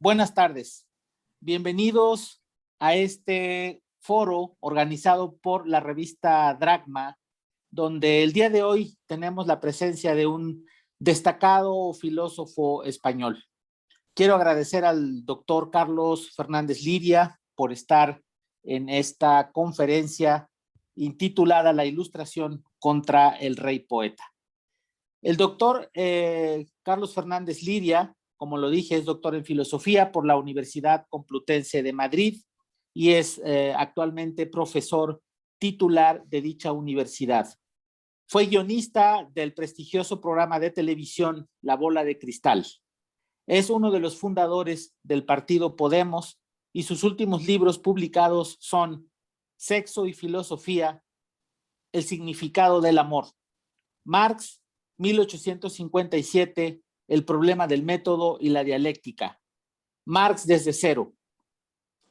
Buenas tardes. Bienvenidos a este foro organizado por la revista Dragma, donde el día de hoy tenemos la presencia de un destacado filósofo español. Quiero agradecer al doctor Carlos Fernández Liria por estar en esta conferencia intitulada La Ilustración contra el Rey Poeta. El doctor Carlos Fernández Liria, como lo dije, es doctor en filosofía por la Universidad Complutense de Madrid y es actualmente profesor titular de dicha universidad. Fue guionista del prestigioso programa de televisión La Bola de Cristal. Es uno de los fundadores del partido Podemos y sus últimos libros publicados son Sexo y Filosofía, el significado del amor, Marx, 1857, el problema del método y la dialéctica, Marx desde cero.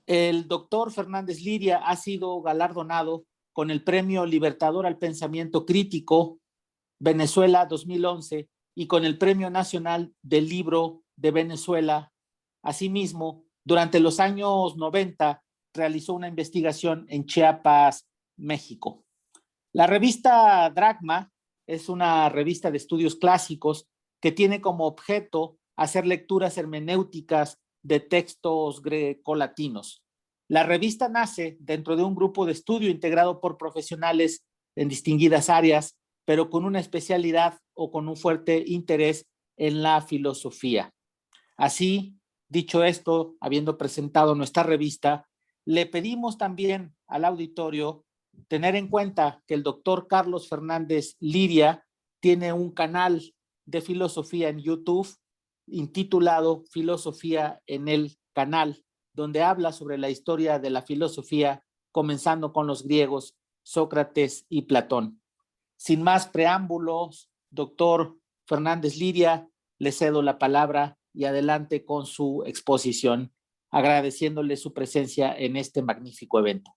El doctor Fernández Liria ha sido galardonado con el Premio Libertador al Pensamiento Crítico Venezuela 2011 y con el Premio Nacional del Libro de Venezuela. Asimismo, durante los años 90 realizó una investigación en Chiapas, México. La revista Dragma es una revista de estudios clásicos que tiene como objeto hacer lecturas hermenéuticas de textos grecolatinos. La revista nace dentro de un grupo de estudio integrado por profesionales en distinguidas áreas, pero con una especialidad o con un fuerte interés en la filosofía. Así, dicho esto, habiendo presentado nuestra revista, le pedimos también al auditorio tener en cuenta que el doctor Carlos Fernández Liria tiene un canal de filosofía en YouTube intitulado Filosofía en el Canal, donde habla sobre la historia de la filosofía, comenzando con los griegos, Sócrates y Platón. Sin más preámbulos, doctor Fernández Liria, le cedo la palabra y adelante con su exposición, agradeciéndole su presencia en este magnífico evento.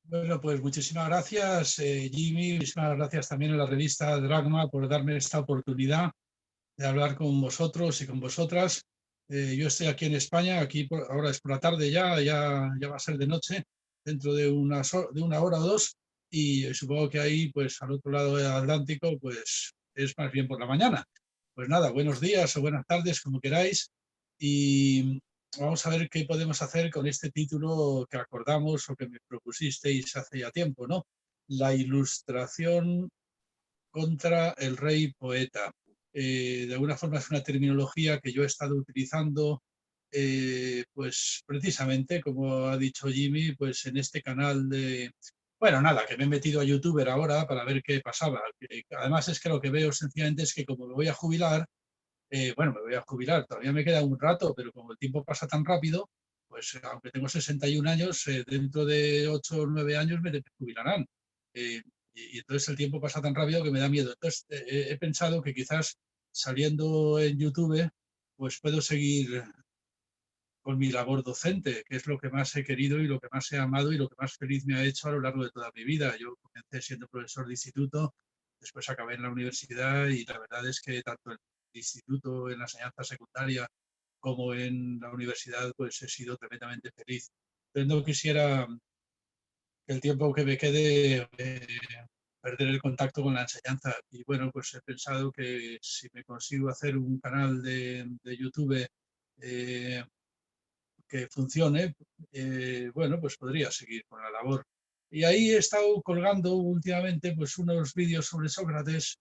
Bueno, pues muchísimas gracias, Jimmy. Muchísimas gracias también a la revista Dragma por darme esta oportunidad de hablar con vosotros y con vosotras. Yo estoy aquí en España, ahora es por la tarde ya va a ser de noche, dentro de una hora o dos, y supongo que ahí, pues al otro lado del Atlántico, pues es más bien por la mañana. Pues nada, buenos días o buenas tardes, como queráis, y vamos a ver qué podemos hacer con este título que acordamos o que me propusisteis hace ya tiempo, ¿no? La ilustración contra el rey poeta. De alguna forma es una terminología que yo he estado utilizando, pues precisamente, como ha dicho Jimmy, pues en este canal de... Bueno, nada, que me he metido a YouTuber ahora para ver qué pasaba. Además es que lo que veo sencillamente es que como me voy a jubilar, bueno, me voy a jubilar, todavía me queda un rato, pero como el tiempo pasa tan rápido, pues aunque tengo 61 años, dentro de 8 o 9 años me jubilarán. Y entonces el tiempo pasa tan rápido que me da miedo. Entonces he pensado que quizás saliendo en YouTube, pues puedo seguir con mi labor docente, que es lo que más he querido y lo que más he amado y lo que más feliz me ha hecho a lo largo de toda mi vida. Yo comencé siendo profesor de instituto, después acabé en la universidad y la verdad es que tanto en el instituto, en la enseñanza secundaria, como en la universidad, pues he sido tremendamente feliz. Entonces no quisiera que el tiempo que me quede perder el contacto con la enseñanza. Y bueno, pues he pensado que si me consigo hacer un canal de YouTube que funcione, bueno, pues podría seguir con la labor. Y ahí he estado colgando últimamente pues unos vídeos sobre Sócrates,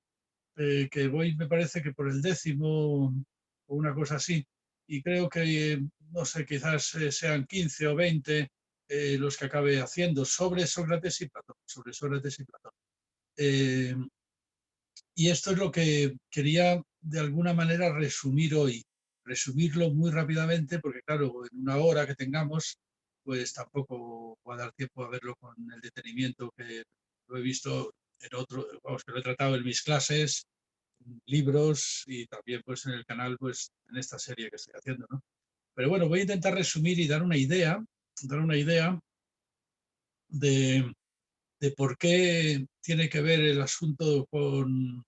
que voy, me parece que por el 10º o una cosa así, y creo que, no sé, quizás sean 15 o 20 los que acabe haciendo sobre Sócrates y Platón, sobre Sócrates y Platón. Y esto es lo que quería de alguna manera resumir hoy, resumirlo muy rápidamente, porque claro, en una hora que tengamos, pues tampoco va a dar tiempo a verlo con el detenimiento que lo he visto en otro, vamos, que lo he tratado en mis clases, libros y también pues en el canal, pues en esta serie que estoy haciendo, ¿no? Pero bueno, voy a intentar resumir y dar una idea de, de por qué tiene que ver el asunto con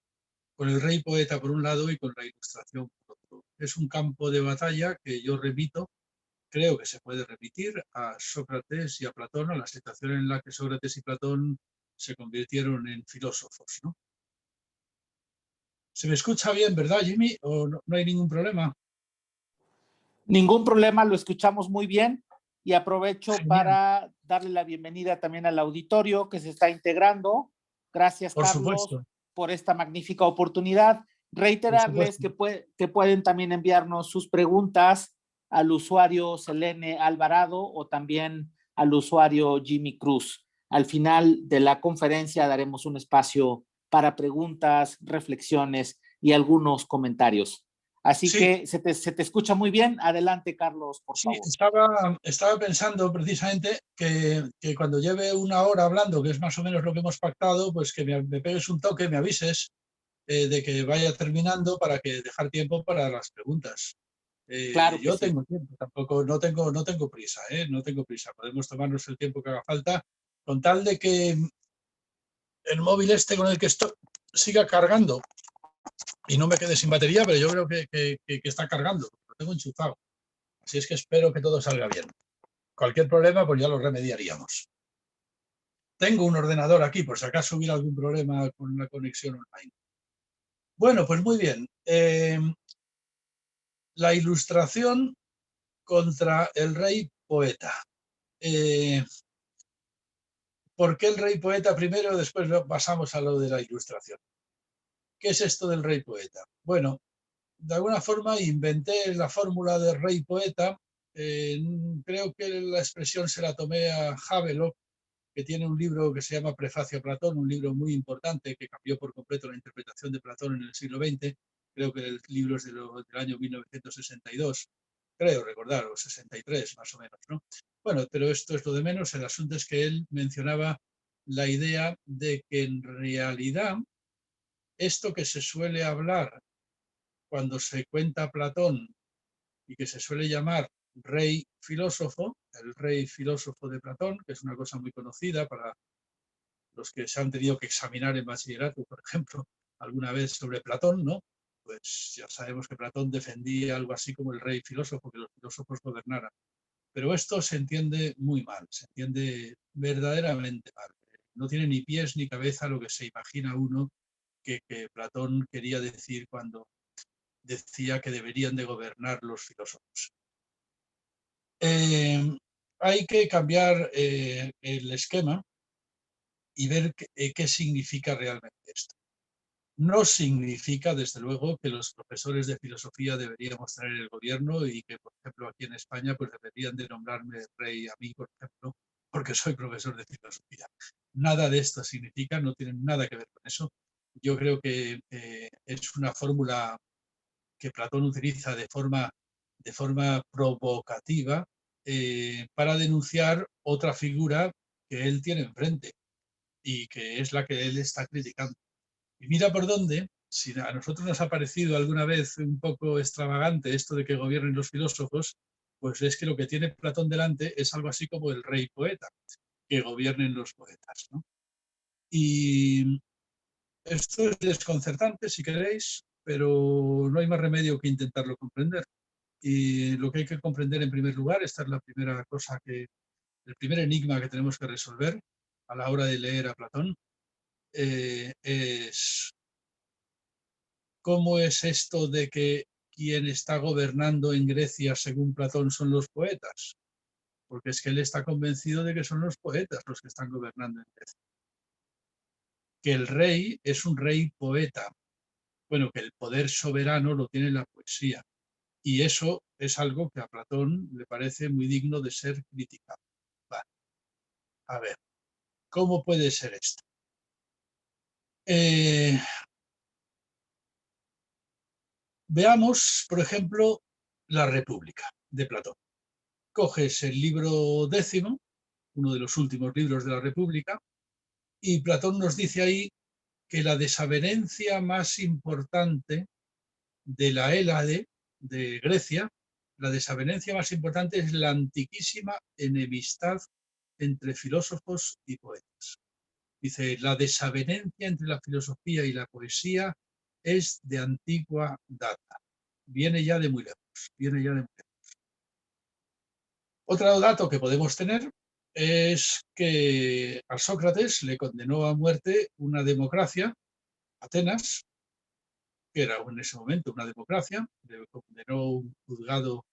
el rey poeta por un lado y con la ilustración por otro. es un campo de batalla que yo repito, creo que se puede remitir a Sócrates y a Platón, a la situación en la que Sócrates y Platón se convirtieron en filósofos, ¿no? ¿Se me escucha bien, verdad, Jimmy? ¿O no hay ningún problema? Ningún problema, lo escuchamos muy bien y aprovecho Genial, para darle la bienvenida también al auditorio que se está integrando. Gracias, por Carlos, supuesto, por esta magnífica oportunidad. por Reiterarles supuesto. que pueden también enviarnos sus preguntas al usuario Selene Alvarado o también al usuario Jimmy Cruz. Al final de la conferencia daremos un espacio para preguntas, reflexiones y algunos comentarios. Así Sí, que se te escucha muy bien. Adelante, Carlos, por sí, favor. estaba pensando precisamente que cuando lleve una hora hablando, que es más o menos lo que hemos pactado, pues que me pegues un toque, me avises de que vaya terminando para que dejar tiempo para las preguntas. Claro que Yo sí. tengo tiempo, tampoco no tengo prisa, no tengo prisa. Podemos tomarnos el tiempo que haga falta con tal de que el móvil este con el que estoy siga cargando y no me quede sin batería, pero yo creo que está cargando, lo tengo enchufado. Así es que espero que todo salga bien. Cualquier problema, pues ya lo remediaríamos. Tengo un ordenador aquí, por si acaso hubiera algún problema con la conexión online. Bueno, pues muy bien. La ilustración contra el rey poeta. Eh, ¿Por qué el rey poeta primero? Después pasamos a lo de la ilustración. ¿Qué es esto del rey poeta? Bueno, de alguna forma inventé la fórmula del rey poeta. Creo que la expresión se la tomé a Havelock, que tiene un libro que se llama Prefacio a Platón, un libro muy importante que cambió por completo la interpretación de Platón en el siglo XX. Creo que el libro es del año 1962, creo recordar, o 63 más o menos, ¿no? Bueno, pero esto es lo de menos. El asunto es que él mencionaba la idea de que en realidad esto que se suele hablar cuando se cuenta Platón y que se suele llamar rey filósofo, el rey filósofo de Platón, que es una cosa muy conocida para los que se han tenido que examinar en bachillerato, por ejemplo, alguna vez sobre Platón, ¿no? Pues ya sabemos que Platón defendía algo así como el rey filósofo, que los filósofos gobernaran. Pero esto se entiende muy mal, se entiende verdaderamente mal. No tiene ni pies ni cabeza lo que se imagina uno que Platón quería decir cuando decía que deberían de gobernar los filósofos. Eh, Hay que cambiar el esquema y ver qué significa realmente esto. No significa, desde luego, que los profesores de filosofía deberíamos tener el gobierno y que, por ejemplo, aquí en España, pues deberían de nombrarme rey a mí, por ejemplo, porque soy profesor de filosofía. Nada de esto significa, no tiene nada que ver con eso. Yo creo que es una fórmula que Platón utiliza de forma provocativa para denunciar otra figura que él tiene enfrente y que es la que él está criticando. Y mira por dónde, si a nosotros nos ha parecido alguna vez un poco extravagante esto de que gobiernen los filósofos, pues es que lo que tiene Platón delante es algo así como el rey poeta, que gobiernen los poetas, ¿no? Y esto es desconcertante, si queréis, pero no hay más remedio que intentarlo comprender. Y lo que hay que comprender en primer lugar, esta es la primera cosa el primer enigma que tenemos que resolver a la hora de leer a Platón, es cómo es esto de que quien está gobernando en Grecia, según Platón, son los poetas. Porque es que él está convencido de que son los poetas los que están gobernando en Grecia. Que el rey es un rey poeta. Bueno, que el poder soberano lo tiene la poesía. Y eso es algo que a Platón le parece muy digno de ser criticado. Vale. A ver, ¿cómo puede ser esto? Eh, Veamos, por ejemplo, la República de Platón. Coges el libro décimo, uno de los últimos libros de la República, y Platón nos dice ahí que la desavenencia más importante de la Hélade de Grecia, la desavenencia más importante es la antiquísima enemistad entre filósofos y poetas. Dice, la desavenencia entre la filosofía y la poesía es de antigua data. viene ya de muy lejos, viene ya de muy lejos. Otro dato que podemos tener es que a Sócrates le condenó a muerte una democracia, Atenas, que era en ese momento una democracia, le condenó un juzgado,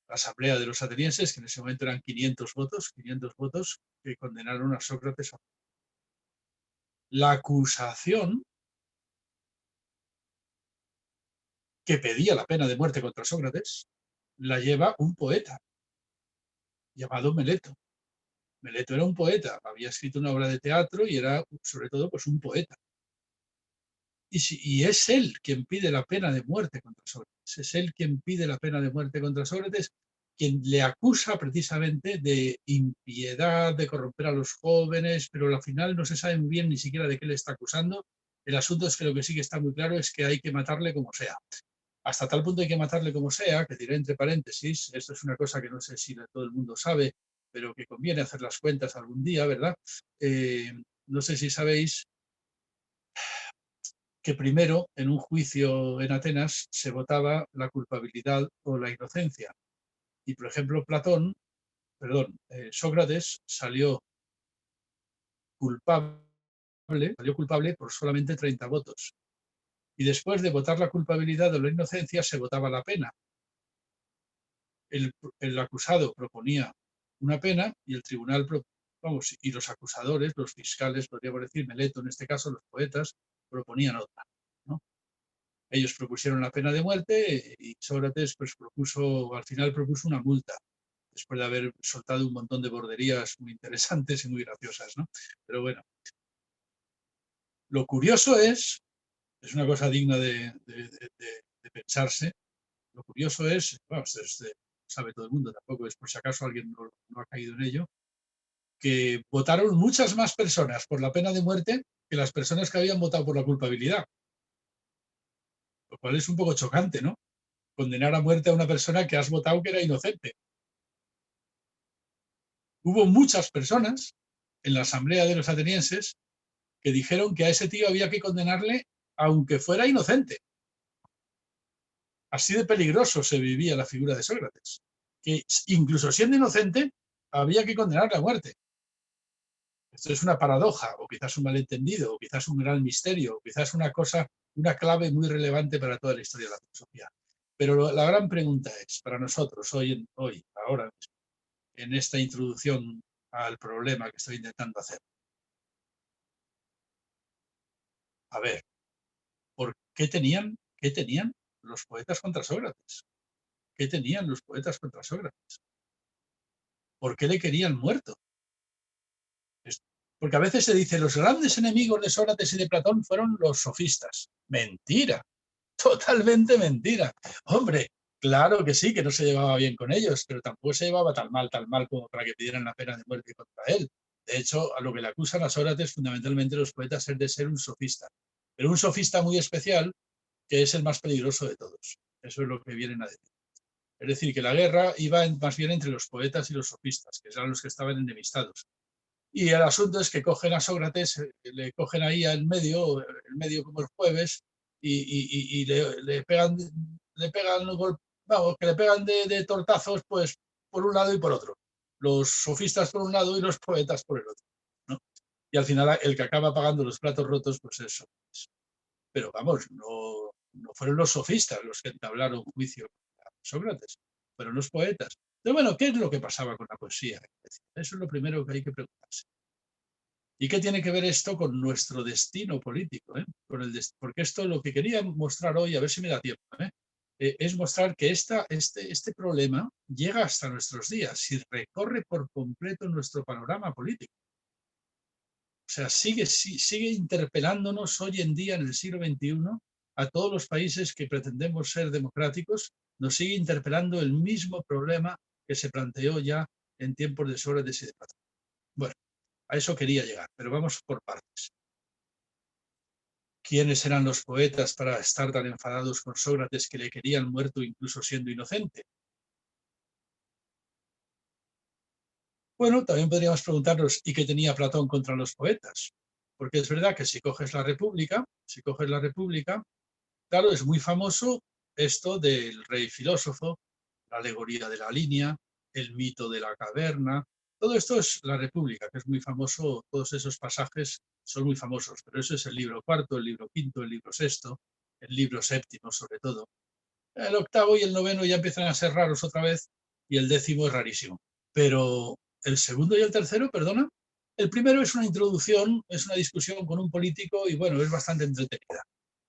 la asamblea de los atenienses, que en ese momento eran 500 votos que condenaron a Sócrates. La acusación que pedía la pena de muerte contra Sócrates la lleva un poeta llamado Meleto. Meleto era un poeta, había escrito una obra de teatro y era sobre todo pues un poeta. Y es él quien pide la pena de muerte contra Sócrates, es él quien pide la pena de muerte contra Sócrates, quien le acusa precisamente de impiedad, de corromper a los jóvenes, pero al final no se sabe muy bien ni siquiera de qué le está acusando. El asunto es que lo que sí que está muy claro es que hay que matarle como sea. Hasta tal punto hay que matarle como sea, que diré entre paréntesis, esto es una cosa que no sé si todo el mundo sabe, pero que conviene hacer las cuentas algún día, ¿verdad? No sé si sabéis que primero en un juicio en Atenas se votaba la culpabilidad o la inocencia. Y por ejemplo, Sócrates salió culpable por solamente 30 votos. Y después de votar la culpabilidad o la inocencia se votaba la pena. El acusado proponía una pena y el tribunal, y los acusadores, los fiscales, podríamos decir, Meleto en este caso, los poetas, proponían otra, ¿no? Ellos propusieron la pena de muerte y Sócrates pues al final propuso una multa, después de haber soltado un montón de borderías muy interesantes y muy graciosas, ¿no? Pero bueno, lo curioso es una cosa digna de pensarse, lo curioso es, bueno, sabe todo el mundo, tampoco es por si acaso alguien no ha caído en ello, que votaron muchas más personas por la pena de muerte que las personas que habían votado por la culpabilidad. Lo cual es un poco chocante, ¿no? Condenar a muerte a una persona que has votado que era inocente. Hubo muchas personas en la asamblea de los atenienses que dijeron que a ese tío había que condenarle aunque fuera inocente. Así de peligroso se vivía la figura de Sócrates, que incluso siendo inocente había que condenarle a muerte. Esto es una paradoja, o quizás un malentendido, o quizás un gran misterio, o quizás una clave muy relevante para toda la historia de la filosofía. Pero la gran pregunta es, para nosotros, ahora, en esta introducción al problema que estoy intentando hacer, a ver, ¿por qué tenían los poetas contra Sócrates? ¿Qué tenían los poetas contra Sócrates? ¿Por qué le querían muerto? Porque a veces se dice, los grandes enemigos de Sócrates y de Platón fueron los sofistas. Mentira, totalmente mentira. Hombre, claro que sí, que no se llevaba bien con ellos, pero tampoco se llevaba tan mal como para que pidieran la pena de muerte contra él. De hecho, a lo que le acusan a Sócrates, fundamentalmente los poetas, es de ser un sofista. Pero un sofista muy especial, que es el más peligroso de todos. Eso es lo que vienen a decir. Es decir, que la guerra iba más bien entre los poetas y los sofistas, que eran los que estaban enemistados. Y el asunto es que cogen a Sócrates, le cogen ahí el medio como el jueves, y le pegan, vamos, que le pegan de tortazos, pues por un lado y por otro. Los sofistas por un lado y los poetas por el otro, ¿no? Y al final el que acaba pagando los platos rotos, pues es Sócrates. Pero vamos, no fueron los sofistas los que entablaron juicio a Sócrates, fueron los poetas. Pero bueno, ¿qué es lo que pasaba con la poesía? Eso es lo primero que hay que preguntarse. ¿Y qué tiene que ver esto con nuestro destino político? Porque esto lo que quería mostrar hoy, a ver si me da tiempo, es mostrar que este problema llega hasta nuestros días y recorre por completo nuestro panorama político. O sea, sigue interpelándonos hoy en día, en el siglo XXI, a todos los países que pretendemos ser democráticos, nos sigue interpelando el mismo problema que se planteó ya en tiempos de Sócrates y de Platón. Bueno, a eso quería llegar, pero vamos por partes. ¿Quiénes eran los poetas para estar tan enfadados con Sócrates que le querían muerto incluso siendo inocente? Bueno, también podríamos preguntarnos, ¿y qué tenía Platón contra los poetas? Porque es verdad que si coges la República, claro, es muy famoso esto del rey filósofo, la alegoría de la línea, el mito de la caverna. Todo esto es la República, que es muy famoso, todos esos pasajes son muy famosos, pero eso es el libro cuarto, el libro quinto, el libro sexto, el libro séptimo sobre todo. El octavo y el noveno ya empiezan a ser raros otra vez y el décimo es rarísimo. Pero el segundo y el tercero, perdona, el primero es una introducción, es una discusión con un político y bueno, es bastante entretenida.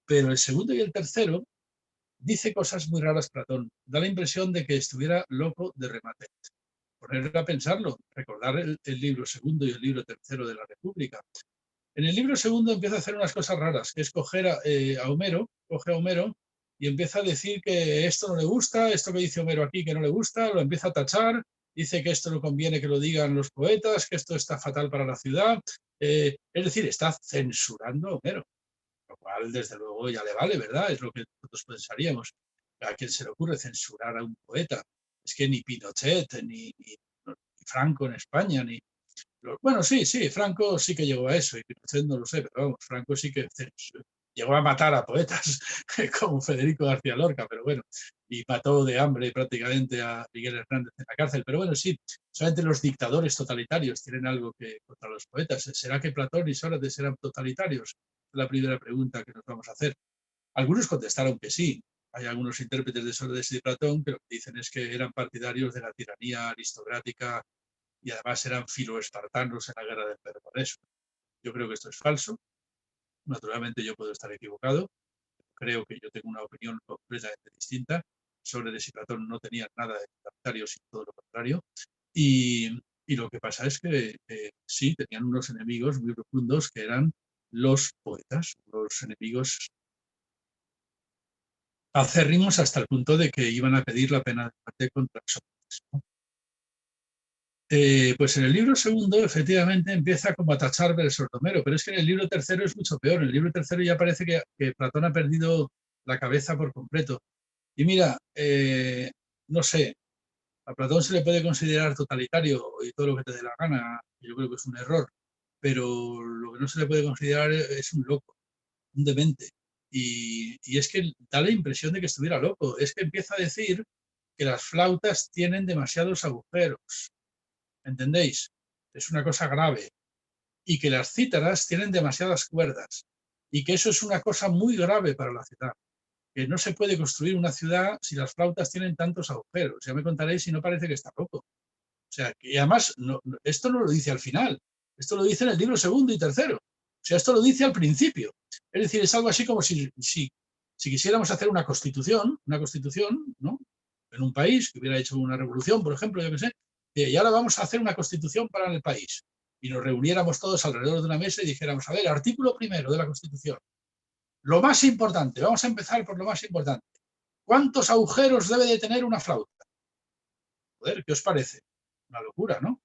Pero el segundo y el tercero dice cosas muy raras Platón. Da la impresión de que estuviera loco de remate. Ponerle a pensarlo, recordar el libro segundo y el libro tercero de la República. En el libro segundo empieza a hacer unas cosas raras, que es coger a Homero, coge a Homero y empieza a decir que esto no le gusta, esto que dice Homero aquí que no le gusta, lo empieza a tachar, dice que esto no conviene que lo digan los poetas, que esto está fatal para la ciudad. Es decir, está censurando a Homero, lo cual desde luego ya le vale, ¿verdad? Es lo que nosotros pensaríamos. ¿A quién se le ocurre censurar a un poeta? Es que ni Pinochet, ni Franco en España, ni, bueno, sí, Franco sí que llegó a eso, y Pinochet no lo sé, pero vamos, Franco sí que llegó a matar a poetas como Federico García Lorca, pero bueno, y mató de hambre prácticamente a Miguel Hernández en la cárcel. Pero bueno, sí, solamente los dictadores totalitarios tienen algo que contra los poetas. ¿Será que Platón y Sócrates eran totalitarios? Es la primera pregunta que nos vamos a hacer. Algunos contestaron que sí. Hay algunos intérpretes de Sócrates y de Platón que lo que dicen es que eran partidarios de la tiranía aristocrática y además eran filoespartanos en la guerra del Peloponeso. Yo creo que esto es falso. Naturalmente yo puedo estar equivocado. Creo que yo tengo una opinión completamente distinta. Sócrates y Platón no tenían nada de totalitario, sino todo lo contrario. Y lo que pasa es que sí, tenían unos enemigos muy profundos que eran los poetas, los enemigos acérrimos hasta el punto de que iban a pedir la pena de muerte contra Sócrates, ¿no? Pues en el libro segundo, efectivamente, empieza como a tachar versos de Homero, pero es que en el libro tercero es mucho peor. En el libro tercero ya parece que Platón ha perdido la cabeza por completo. Y mira, no sé, a Platón se le puede considerar totalitario y todo lo que te dé la gana, yo creo que es un error, pero lo que no se le puede considerar es un loco, un demente. Y es que da la impresión de que estuviera loco. Es que empieza a decir que las flautas tienen demasiados agujeros. ¿Entendéis? Es una cosa grave. Y que las cítaras tienen demasiadas cuerdas. Y que eso es una cosa muy grave para la ciudad. Que no se puede construir una ciudad si las flautas tienen tantos agujeros. Ya me contaréis si no parece que está loco. O sea, que además, esto no lo dice al final. Esto lo dice en el libro segundo y tercero. O sea, esto lo dice al principio. Es decir, es algo así como si quisiéramos hacer una constitución, ¿no? En un país que hubiera hecho una revolución, por ejemplo, yo qué sé, y ahora vamos a hacer una constitución para el país. Y nos reuniéramos todos alrededor de una mesa y dijéramos, a ver, artículo primero de la constitución. Lo más importante, vamos a empezar por lo más importante. ¿Cuántos agujeros debe de tener una flauta? Joder, ¿qué os parece? Una locura, ¿no?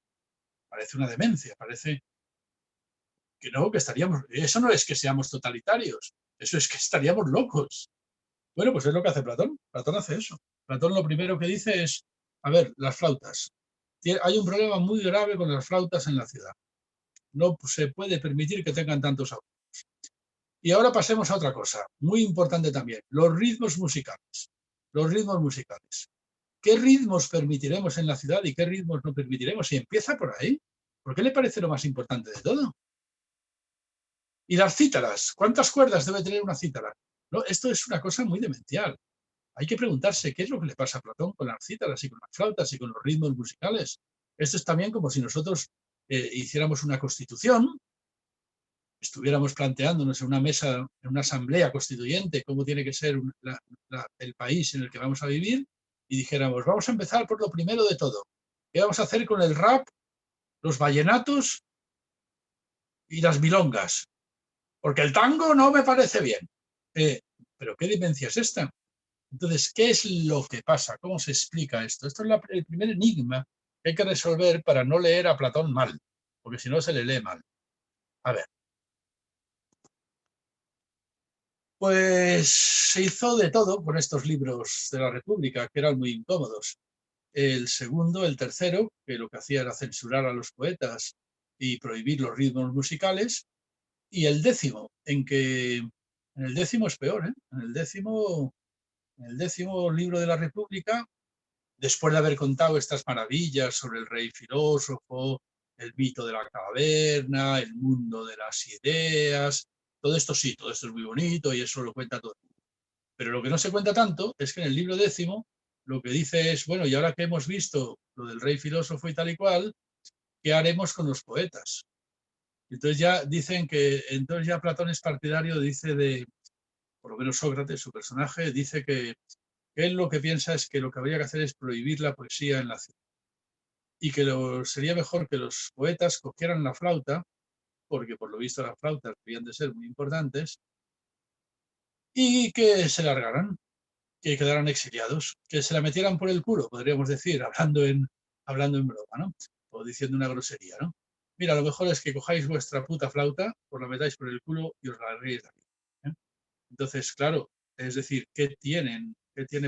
Parece una demencia, parece que no, que estaríamos... Eso no es que seamos totalitarios, eso es que estaríamos locos. Bueno, pues es lo que hace Platón. Platón hace eso. Platón lo primero que dice es, a ver, las flautas. Hay un problema muy grave con las flautas en la ciudad. No se puede permitir que tengan tantos agudos. Y ahora pasemos a otra cosa, muy importante también, los ritmos musicales. Los ritmos musicales. ¿Qué ritmos permitiremos en la ciudad y qué ritmos no permitiremos? Y empieza por ahí. ¿Por qué le parece lo más importante de todo? Y las cítaras, ¿cuántas cuerdas debe tener una cítara? No, esto es una cosa muy demencial. Hay que preguntarse qué es lo que le pasa a Platón con las cítaras y con las flautas y con los ritmos musicales. Esto es también como si nosotros hiciéramos una constitución, estuviéramos planteándonos en una mesa, en una asamblea constituyente, cómo tiene que ser el país en el que vamos a vivir, y dijéramos, vamos a empezar por lo primero de todo. ¿Qué vamos a hacer con el rap, los vallenatos y las milongas? Porque el tango no me parece bien. ¿Pero qué demencia es esta? Entonces, ¿qué es lo que pasa? ¿Cómo se explica esto? Esto es el primer enigma que hay que resolver para no leer a Platón mal, porque si no se le lee mal. A ver. Pues se hizo de todo con estos libros de la República, que eran muy incómodos. El segundo, el tercero, que lo que hacía era censurar a los poetas y prohibir los ritmos musicales. Y el décimo, en el décimo es peor, ¿eh? En el décimo En el 10º libro de la República, después de haber contado estas maravillas sobre el rey filósofo, el mito de la caverna, el mundo de las ideas, todo esto sí, todo esto es muy bonito y eso lo cuenta todo. Pero lo que no se cuenta tanto es que en el libro 10º lo que dice es, bueno, y ahora que hemos visto lo del rey filósofo y tal y cual, ¿qué haremos con los poetas? Entonces ya dicen que, entonces ya Platón es partidario, dice por lo menos Sócrates, su personaje, dice que él lo que piensa es que lo que habría que hacer es prohibir la poesía en la ciudad y que sería mejor que los poetas cogieran la flauta, porque por lo visto las flautas debían de ser muy importantes, y que se largaran, que quedaran exiliados, que se la metieran por el culo, podríamos decir, hablando en broma, ¿no? O diciendo una grosería, ¿no? Mira, lo mejor es que cojáis vuestra puta flauta, os la metáis por el culo y os la larguéis de aquí, ¿eh? Entonces, claro, es decir, ¿qué tiene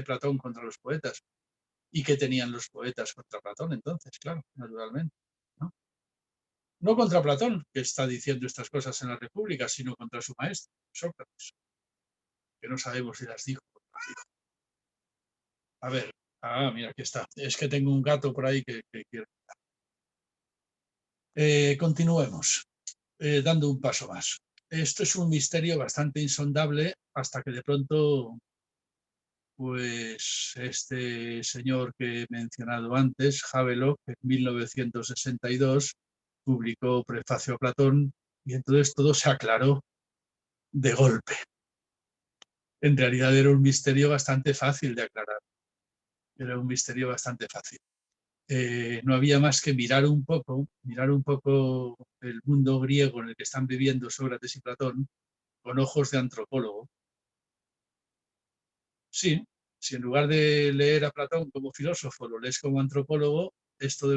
Platón contra los poetas? ¿Y qué tenían los poetas contra Platón entonces? Claro, naturalmente, ¿no? No contra Platón, que está diciendo estas cosas en la República, sino contra su maestro, Sócrates, que no sabemos si las dijo o no las dijo. A ver, mira, aquí está. Es que tengo un gato por ahí que quiero. Continuemos, dando un paso más. Esto es un misterio bastante insondable hasta que de pronto, pues este señor que he mencionado antes, Havelock, en 1962, publicó Prefacio a Platón y entonces todo se aclaró de golpe. En realidad era un misterio bastante fácil de aclarar. Era un misterio bastante fácil. No había más que mirar un poco el mundo griego en el que están viviendo Sócrates y Platón con ojos de antropólogo. Sí, si en lugar de leer a Platón como filósofo lo lees como antropólogo, esto de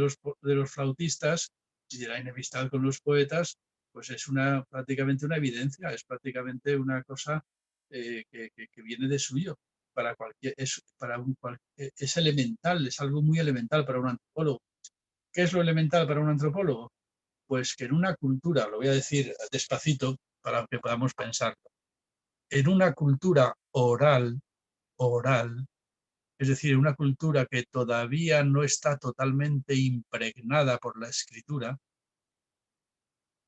los flautistas y de la enemistad con los poetas, pues es prácticamente una evidencia, es prácticamente una cosa que viene de suyo. Es elemental, es algo muy elemental para un antropólogo. ¿Qué es lo elemental para un antropólogo? Pues que en una cultura, lo voy a decir despacito para que podamos pensarlo, en una cultura oral, es decir, en una cultura que todavía no está totalmente impregnada por la escritura,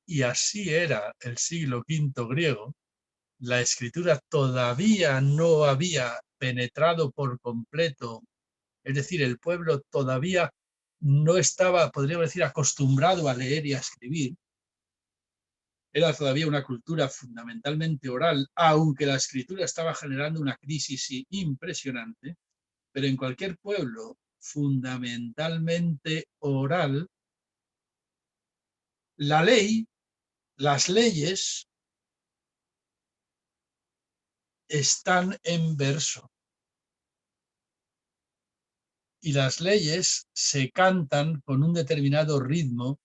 y así era el siglo V griego, la escritura todavía no había penetrado por completo, es decir, el pueblo todavía no estaba, podríamos decir, acostumbrado a leer y a escribir. Era todavía una cultura fundamentalmente oral, aunque la escritura estaba generando una crisis impresionante, pero en cualquier pueblo fundamentalmente oral, la ley, las leyes están en verso. Y las leyes se cantan con un determinado ritmo,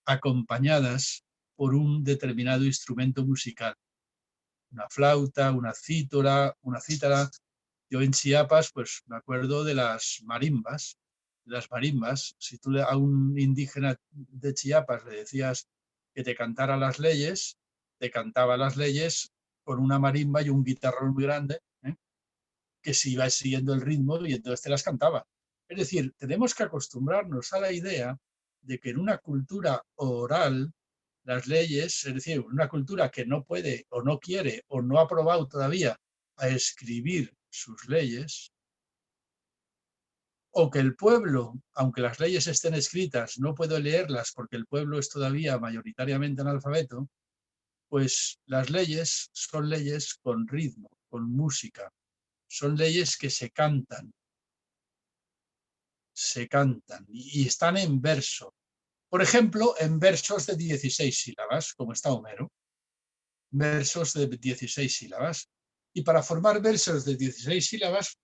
acompañadas por un determinado instrumento musical. Una flauta, una cítara. Yo en Chiapas, pues me acuerdo de las marimbas. Si tú a un indígena de Chiapas le decías que te cantara las leyes, te cantaba las leyes con una marimba y un guitarrón muy grande, que si ibas siguiendo el ritmo y entonces te las cantaba. Es decir, tenemos que acostumbrarnos a la idea de que en una cultura oral las leyes, es decir, una cultura que no puede o no quiere o no ha probado todavía a escribir sus leyes, o que el pueblo, aunque las leyes estén escritas, no puede leerlas porque el pueblo es todavía mayoritariamente analfabeto, pues las leyes son leyes con ritmo, con música, son leyes que se cantan y están en verso. Por ejemplo, en versos de 16 sílabas, como está Homero, versos de 16 sílabas. Y para formar versos de 16 sílabas,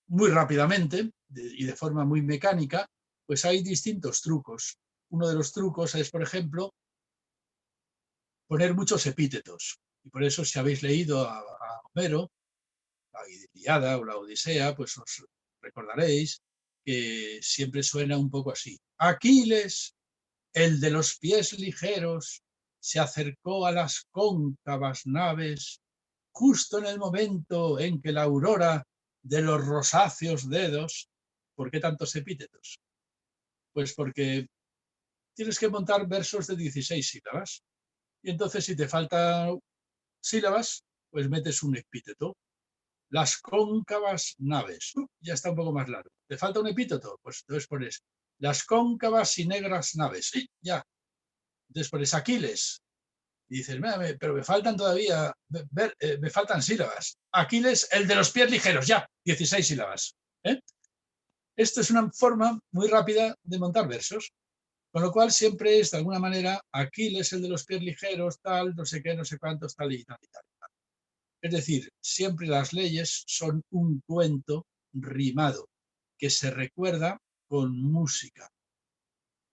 muy rápidamente y de forma muy mecánica, pues hay distintos trucos. Uno de los trucos es, por ejemplo, poner muchos epítetos. Y por eso, si habéis leído a Homero, la Ilíada o la Odisea, pues os recordaréis que siempre suena un poco así. Aquiles, el de los pies ligeros, se acercó a las cóncavas naves justo en el momento en que la aurora de los rosáceos dedos. ¿Por qué tantos epítetos? Pues porque tienes que montar versos de 16 sílabas. Y entonces, si te faltan sílabas, pues metes un epíteto. Las cóncavas naves. Ya está un poco más largo. ¿Te falta un epíteto? Pues entonces pones las cóncavas y negras naves. Sí, ya. Entonces pones Aquiles. Y dices, pero me faltan todavía, me faltan sílabas. Aquiles, el de los pies ligeros, ya, 16 sílabas. Esto es una forma muy rápida de montar versos. Con lo cual siempre es, de alguna manera, Aquiles, el de los pies ligeros, tal, no sé qué, no sé cuántos, tal y tal y tal. Es decir, siempre las leyes son un cuento rimado que se recuerda con música,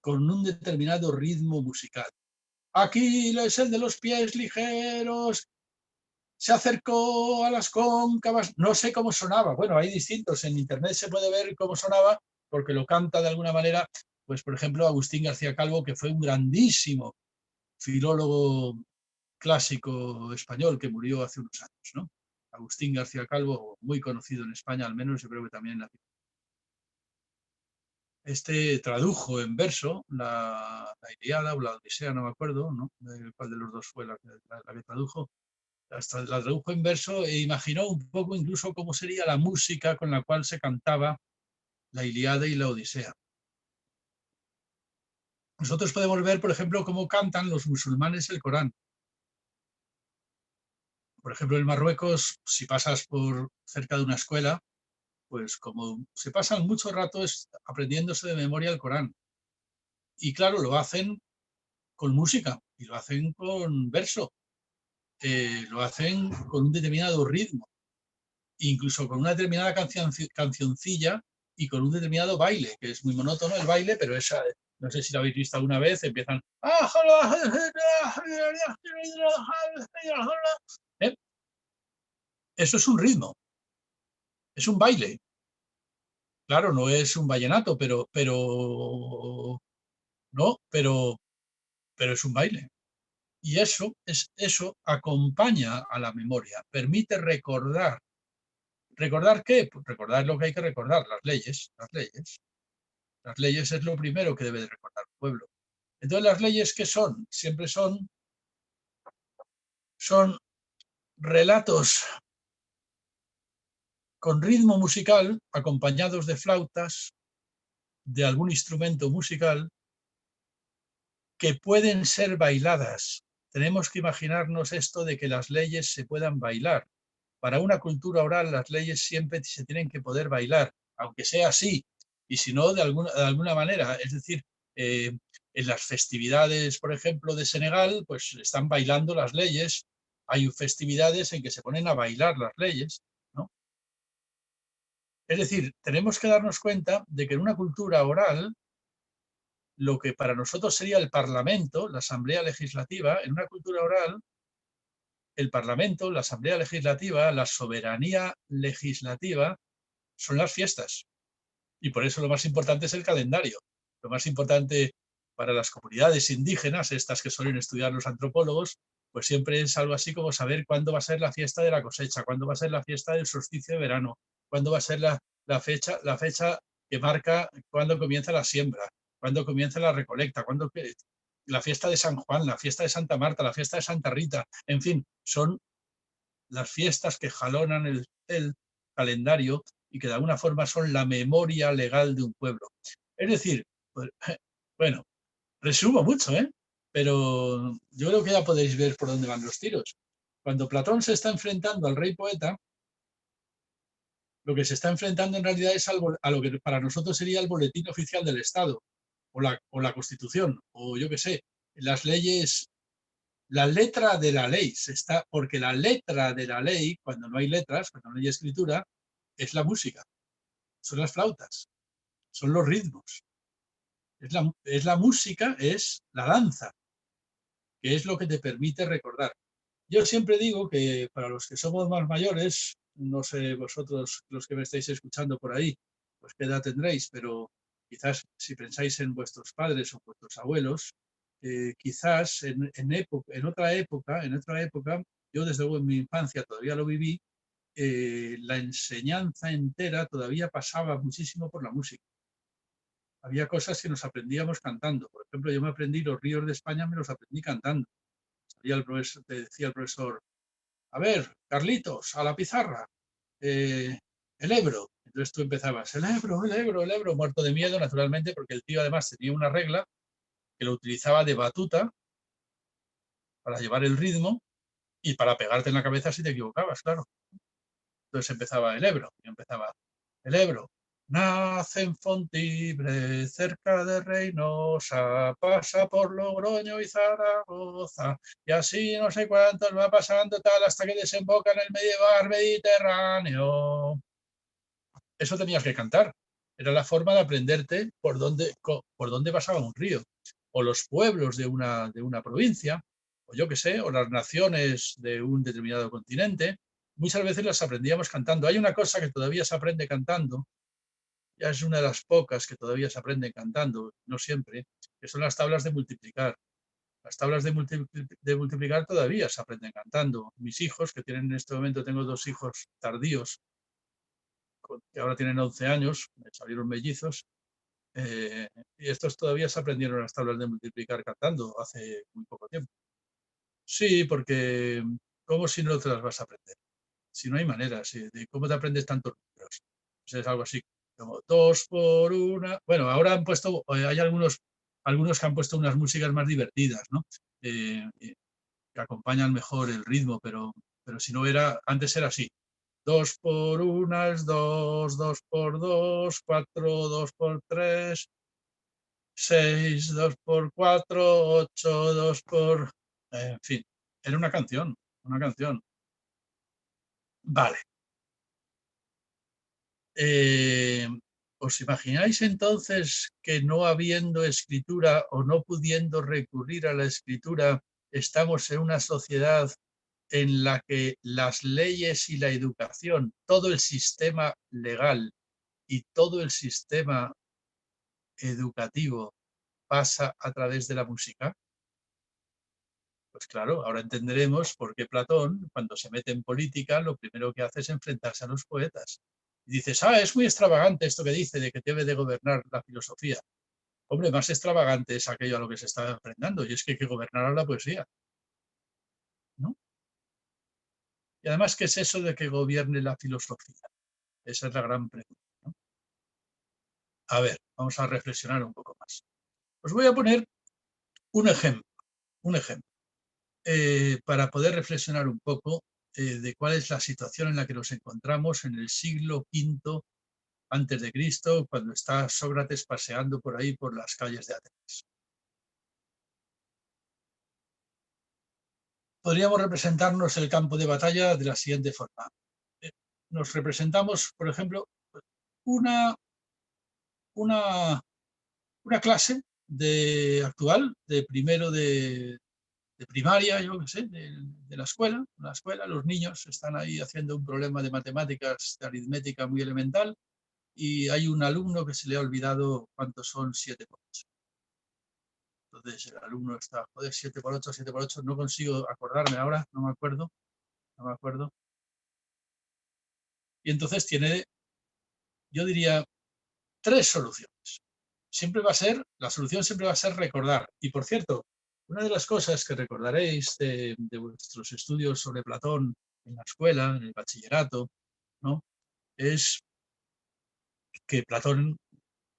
con un determinado ritmo musical. Aquiles, el de los pies ligeros, se acercó a las cóncavas. No sé cómo sonaba. Bueno, hay distintos. En internet se puede ver cómo sonaba porque lo canta de alguna manera, pues por ejemplo, Agustín García Calvo, que fue un grandísimo filólogo clásico español que murió hace unos años, ¿no? Agustín García Calvo, muy conocido en España, al menos yo creo que también en Latinoamérica. Este tradujo en verso la Ilíada o la Odisea, no me acuerdo, ¿no? ¿Cuál de los dos fue la que tradujo? Hasta la tradujo en verso e imaginó un poco incluso cómo sería la música con la cual se cantaba la Ilíada y la Odisea. Nosotros podemos ver, por ejemplo, cómo cantan los musulmanes el Corán. Por ejemplo, en Marruecos, si pasas por cerca de una escuela, pues como se pasan mucho rato aprendiéndose de memoria el Corán. Y claro, lo hacen con música y lo hacen con verso, lo hacen con un determinado ritmo, incluso con una determinada cancioncilla y con un determinado baile, que es muy monótono el baile, pero esa, no sé si lo habéis visto alguna vez, empiezan... ¿Eh? Eso es un ritmo, es un baile. Claro, no es un vallenato, no, pero es un baile. Y eso acompaña a la memoria, permite recordar. ¿Recordar qué? Pues recordar lo que hay que recordar, las leyes, las leyes. Las leyes es lo primero que debe de recordar el pueblo. Entonces, ¿las leyes qué son? Siempre son relatos con ritmo musical, acompañados de flautas, de algún instrumento musical, que pueden ser bailadas. Tenemos que imaginarnos esto de que las leyes se puedan bailar. Para una cultura oral, las leyes siempre se tienen que poder bailar, aunque sea así, y si no, de alguna manera. Es decir, en las festividades, por ejemplo, de Senegal, pues están bailando las leyes. Hay festividades en que se ponen a bailar las leyes, ¿no? Es decir, tenemos que darnos cuenta de que en una cultura oral, lo que para nosotros sería el Parlamento, la Asamblea Legislativa, en una cultura oral, el Parlamento, la Asamblea Legislativa, la soberanía legislativa, son las fiestas. Y por eso lo más importante es el calendario. Lo más importante para las comunidades indígenas, estas que suelen estudiar los antropólogos, pues siempre es algo así como saber cuándo va a ser la fiesta de la cosecha, cuándo va a ser la fiesta del solsticio de verano, cuándo va a ser la fecha que marca cuándo comienza la siembra, cuándo comienza la recolecta, la fiesta de San Juan, la fiesta de Santa Marta, la fiesta de Santa Rita, en fin, son las fiestas que jalonan el calendario y que de alguna forma son la memoria legal de un pueblo. Es decir, pues, bueno, resumo mucho, pero yo creo que ya podéis ver por dónde van los tiros. Cuando Platón se está enfrentando al rey poeta, lo que se está enfrentando en realidad es a lo que para nosotros sería el boletín oficial del Estado, o la Constitución, o yo qué sé, las leyes. La letra de la ley porque la letra de la ley, cuando no hay letras, cuando no hay escritura, es la música, son las flautas, son los ritmos, es la música, es la danza, que es lo que te permite recordar. Yo siempre digo que para los que somos más mayores, no sé vosotros los que me estáis escuchando por ahí, pues qué edad tendréis, pero quizás si pensáis en vuestros padres o vuestros abuelos, quizás en otra época yo desde luego en mi infancia todavía lo viví, la enseñanza entera todavía pasaba muchísimo por la música. Había cosas que nos aprendíamos cantando. Por ejemplo, yo me aprendí los ríos de España, me los aprendí cantando. Te decía el profesor, a ver, Carlitos, a la pizarra, el Ebro. Entonces tú empezabas, el Ebro, el Ebro, el Ebro, muerto de miedo, naturalmente, porque el tío además tenía una regla que lo utilizaba de batuta para llevar el ritmo y para pegarte en la cabeza si te equivocabas, claro. Entonces empezaba el Ebro, y empezaba el Ebro. Nace en Fontibre, cerca de Reynosa, pasa por Logroño y Zaragoza, y así no sé cuántos va pasando tal hasta que desemboca en el medieval Mediterráneo. Eso tenías que cantar. Era la forma de aprenderte por dónde pasaba un río, o los pueblos de una provincia, o yo qué sé, o las naciones de un determinado continente. Muchas veces las aprendíamos cantando. Hay una cosa que todavía se aprende cantando, ya es una de las pocas que todavía se aprenden cantando, no siempre, que son las tablas de multiplicar. Las tablas de multiplicar todavía se aprenden cantando. Mis hijos, que tienen en este momento, tengo 2 hijos tardíos, que ahora tienen 11 años, me salieron mellizos, y estos todavía se aprendieron las tablas de multiplicar cantando hace muy poco tiempo. Sí, porque ¿cómo si no te las vas a aprender? Si no hay manera, de cómo te aprendes tantos números. Pues es algo así, como 2 por 1. Bueno, ahora han puesto, hay algunos que han puesto unas músicas más divertidas, ¿no? Que acompañan mejor el ritmo, pero si no era, antes era así. 2 por 1 es 2, 2 por 2, 4, 2 por 3, 6, 2 por 4, 8, 2 por... En fin, era una canción, una canción. Vale. ¿Os imagináis entonces que no habiendo escritura o no pudiendo recurrir a la escritura, estamos en una sociedad en la que las leyes y la educación, todo el sistema legal y todo el sistema educativo pasa a través de la música? Pues claro, ahora entenderemos por qué Platón, cuando se mete en política, lo primero que hace es enfrentarse a los poetas. Y dices, es muy extravagante esto que dice de que debe de gobernar la filosofía. Hombre, más extravagante es aquello a lo que se está enfrentando, y es que hay que gobernar a la poesía, ¿no? Y además, ¿qué es eso de que gobierne la filosofía? Esa es la gran pregunta, ¿no? A ver, vamos a reflexionar un poco más. Os voy a poner un ejemplo, para poder reflexionar un poco de cuál es la situación en la que nos encontramos en el siglo V antes de Cristo, cuando está Sócrates paseando por ahí por las calles de Atenas. Podríamos representarnos el campo de batalla de la siguiente forma. Nos representamos, por ejemplo, una, una, una clase actual de primero de primaria, yo qué sé, de la escuela. Los niños están ahí haciendo un problema de matemáticas, de aritmética muy elemental, y hay un alumno que se le ha olvidado cuántos son 7 por 8. Entonces el alumno está, joder, 7 por 8, 7 por 8, no consigo acordarme ahora, no me acuerdo. Y entonces tiene, yo diría, 3 soluciones. La solución siempre va a ser recordar. Y por cierto, una de las cosas que recordaréis de vuestros estudios sobre Platón en la escuela, en el bachillerato, ¿no? Es que Platón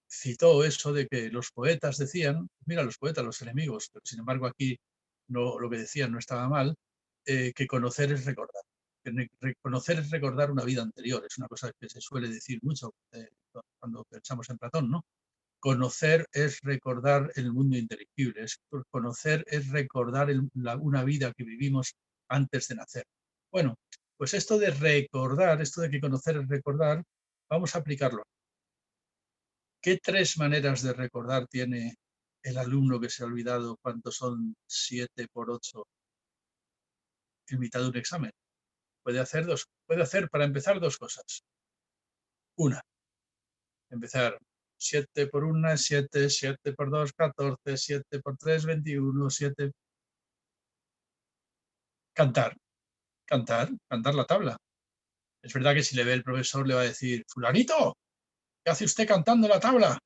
citó eso de que los poetas decían, mira, los poetas, los enemigos, pero sin embargo aquí no, lo que decían no estaba mal, que conocer es recordar. Conocer es recordar una vida anterior, es una cosa que se suele decir mucho cuando pensamos en Platón, ¿no? Conocer es recordar el mundo inteligible, conocer es recordar una vida que vivimos antes de nacer. Bueno, pues esto de recordar, esto de que conocer es recordar, vamos a aplicarlo. ¿Qué 3 maneras de recordar tiene el alumno que se ha olvidado cuántos son 7 por 8 en mitad de un examen? Puede hacer para empezar 2 cosas. Una, empezar 7 por 1, 7, 7 por 2, 14, 7 por 3, 21, 7. Cantar. cantar la tabla. Es verdad que si le ve el profesor le va a decir, fulanito, ¿qué hace usted cantando la tabla?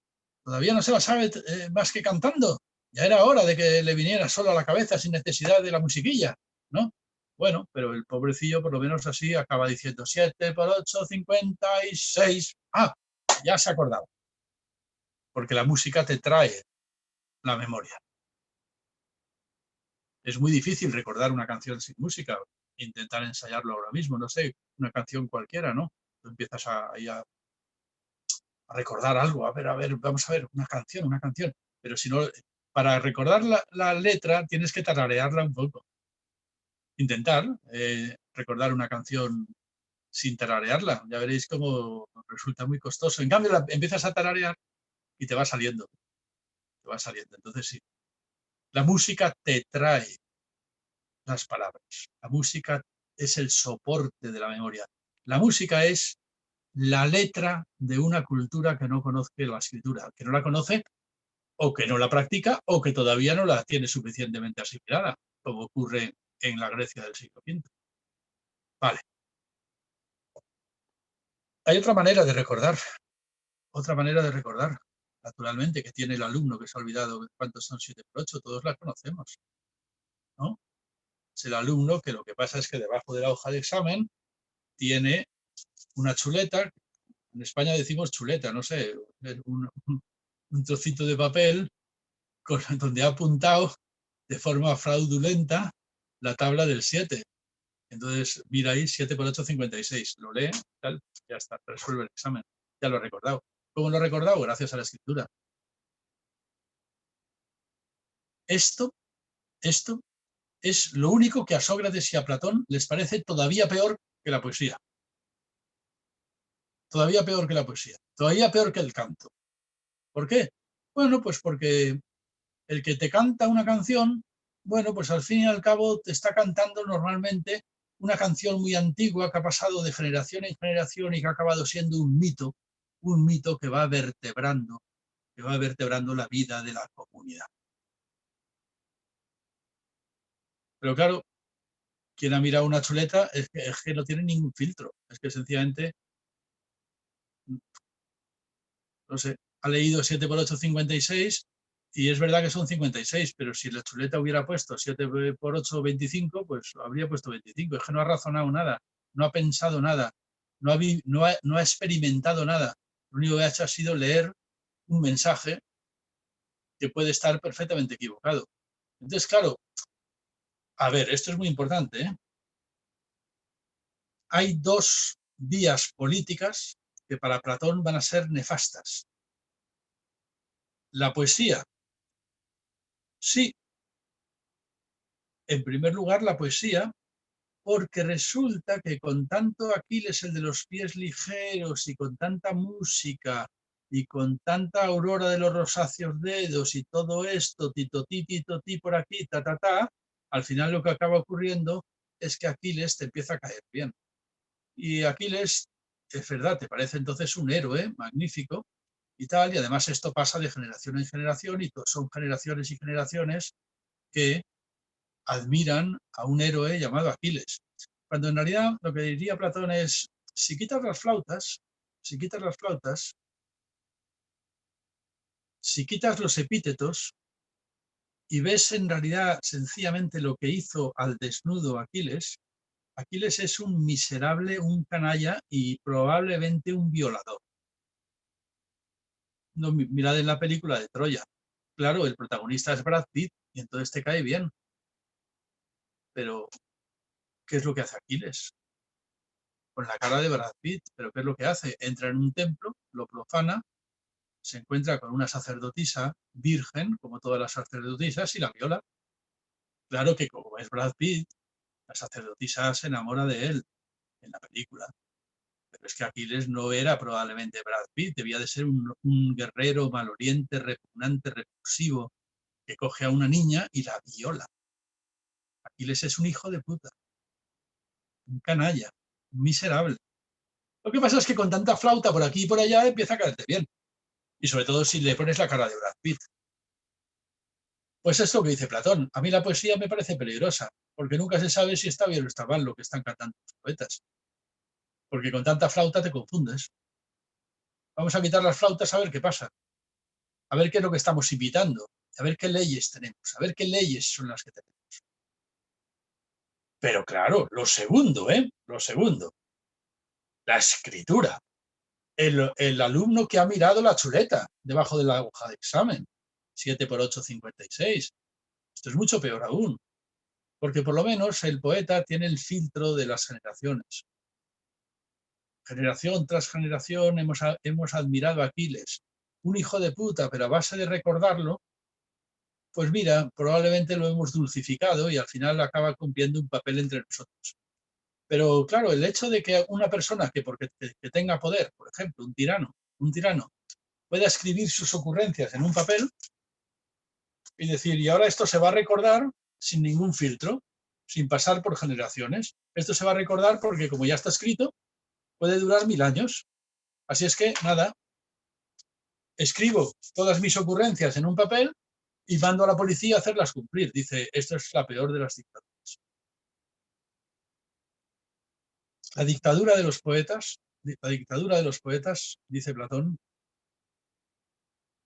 Todavía no se la sabe más que cantando. Ya era hora de que le viniera solo a la cabeza sin necesidad de la musiquilla, ¿no? Bueno, pero el pobrecillo por lo menos así acaba diciendo 7 por 8, 56. Ah, ya se ha acordado. Porque la música te trae la memoria. Es muy difícil recordar una canción sin música. Intentar ensayarlo ahora mismo, no sé, una canción cualquiera, ¿no? Tú empiezas a recordar algo, a ver, vamos a ver, una canción. Pero si no, para recordar la letra tienes que tararearla un poco. Intentar recordar una canción sin tararearla, ya veréis cómo resulta muy costoso. En cambio, empiezas a tararear y te va saliendo. Entonces sí, la música te trae las palabras. La música es el soporte de la memoria. La música es la letra de una cultura que no conoce la escritura, que no la conoce o que no la practica o que todavía no la tiene suficientemente asimilada, como ocurre en la Grecia del siglo V. Vale. Hay otra manera de recordar, naturalmente, que tiene el alumno que se ha olvidado cuántos son 7 por 8, todos la conocemos, ¿no? Es el alumno que lo que pasa es que debajo de la hoja de examen tiene una chuleta, en España decimos chuleta, no sé, un trocito de papel donde ha apuntado de forma fraudulenta la tabla del 7. Entonces, mira ahí, 7 por 8, 56. Lo lee, tal, ya está, resuelve el examen. Ya lo he recordado. ¿Cómo lo he recordado? Gracias a la escritura. Esto es lo único que a Sócrates y a Platón les parece todavía peor que la poesía. Todavía peor que la poesía. Todavía peor que el canto. ¿Por qué? Bueno, pues porque el que te canta una canción, bueno, pues al fin y al cabo te está cantando normalmente una canción muy antigua que ha pasado de generación en generación y que ha acabado siendo un mito que va vertebrando la vida de la comunidad. Pero claro, quien ha mirado una chuleta es que no tiene ningún filtro, es que sencillamente, no sé, ha leído 7 por 8, 56 y es verdad que son 56, pero si la chuleta hubiera puesto 7 por 8, 25, pues habría puesto 25. Es que no ha razonado nada, no ha pensado nada, no ha experimentado nada. Lo único que ha hecho ha sido leer un mensaje que puede estar perfectamente equivocado. Entonces, claro, a ver, esto es muy importante, ¿eh? Hay dos vías políticas que para Platón van a ser nefastas. La poesía, sí, en primer lugar la poesía, porque resulta que con tanto Aquiles el de los pies ligeros y con tanta música y con tanta aurora de los rosáceos dedos y todo esto, tito, por aquí, al final lo que acaba ocurriendo es que Aquiles te empieza a caer bien. Y Aquiles, es verdad, te parece entonces un héroe magnífico y tal, y además esto pasa de generación en generación y son generaciones y generaciones que admiran a un héroe llamado Aquiles. Cuando en realidad lo que diría Platón es, si quitas las flautas, si quitas los epítetos y ves en realidad sencillamente lo que hizo al desnudo Aquiles, Aquiles es un miserable, un canalla y probablemente un violador. No, mirad en la película de Troya. Claro, el protagonista es Brad Pitt y entonces te cae bien. Pero, ¿qué es lo que hace Aquiles? Con la cara de Brad Pitt, pero ¿qué es lo que hace? Entra en un templo, lo profana, se encuentra con una sacerdotisa virgen, como todas las sacerdotisas, y la viola. Claro que como es Brad Pitt, la sacerdotisa se enamora de él en la película. Pero es que Aquiles no era probablemente Brad Pitt, debía de ser un guerrero maloriente, repugnante, repulsivo, que coge a una niña y la viola. Aquiles es un hijo de puta, un canalla, un miserable. Lo que pasa es que con tanta flauta por aquí y por allá empieza a caerte bien. Y sobre todo si le pones la cara de Brad Pitt. Pues es lo que dice Platón. A mí la poesía me parece peligrosa, porque nunca se sabe si está bien o está mal lo que están cantando los poetas. Porque con tanta flauta te confundes. Vamos a quitar las flautas a ver qué pasa. A ver qué es lo que estamos imitando. A ver qué leyes tenemos. A ver qué leyes son las que tenemos. Pero claro, lo segundo, Lo segundo. La escritura. El alumno que ha mirado la chuleta debajo de la hoja de examen. 7 por 8, 56. Esto es mucho peor aún. Porque por lo menos el poeta tiene el filtro de las generaciones. Generación tras generación hemos admirado a Aquiles. Un hijo de puta, pero a base de recordarlo, pues mira, probablemente lo hemos dulcificado y al final acaba cumpliendo un papel entre nosotros. Pero claro, el hecho de que una persona que tenga poder, por ejemplo, un tirano, pueda escribir sus ocurrencias en un papel y decir, y ahora esto se va a recordar sin ningún filtro, sin pasar por generaciones. Esto se va a recordar porque como ya está escrito, puede durar 1000 años. Así es que, nada, escribo todas mis ocurrencias en un papel y mando a la policía a hacerlas cumplir. Dice, esto es la peor de las dictaduras. La dictadura de los poetas, dice Platón,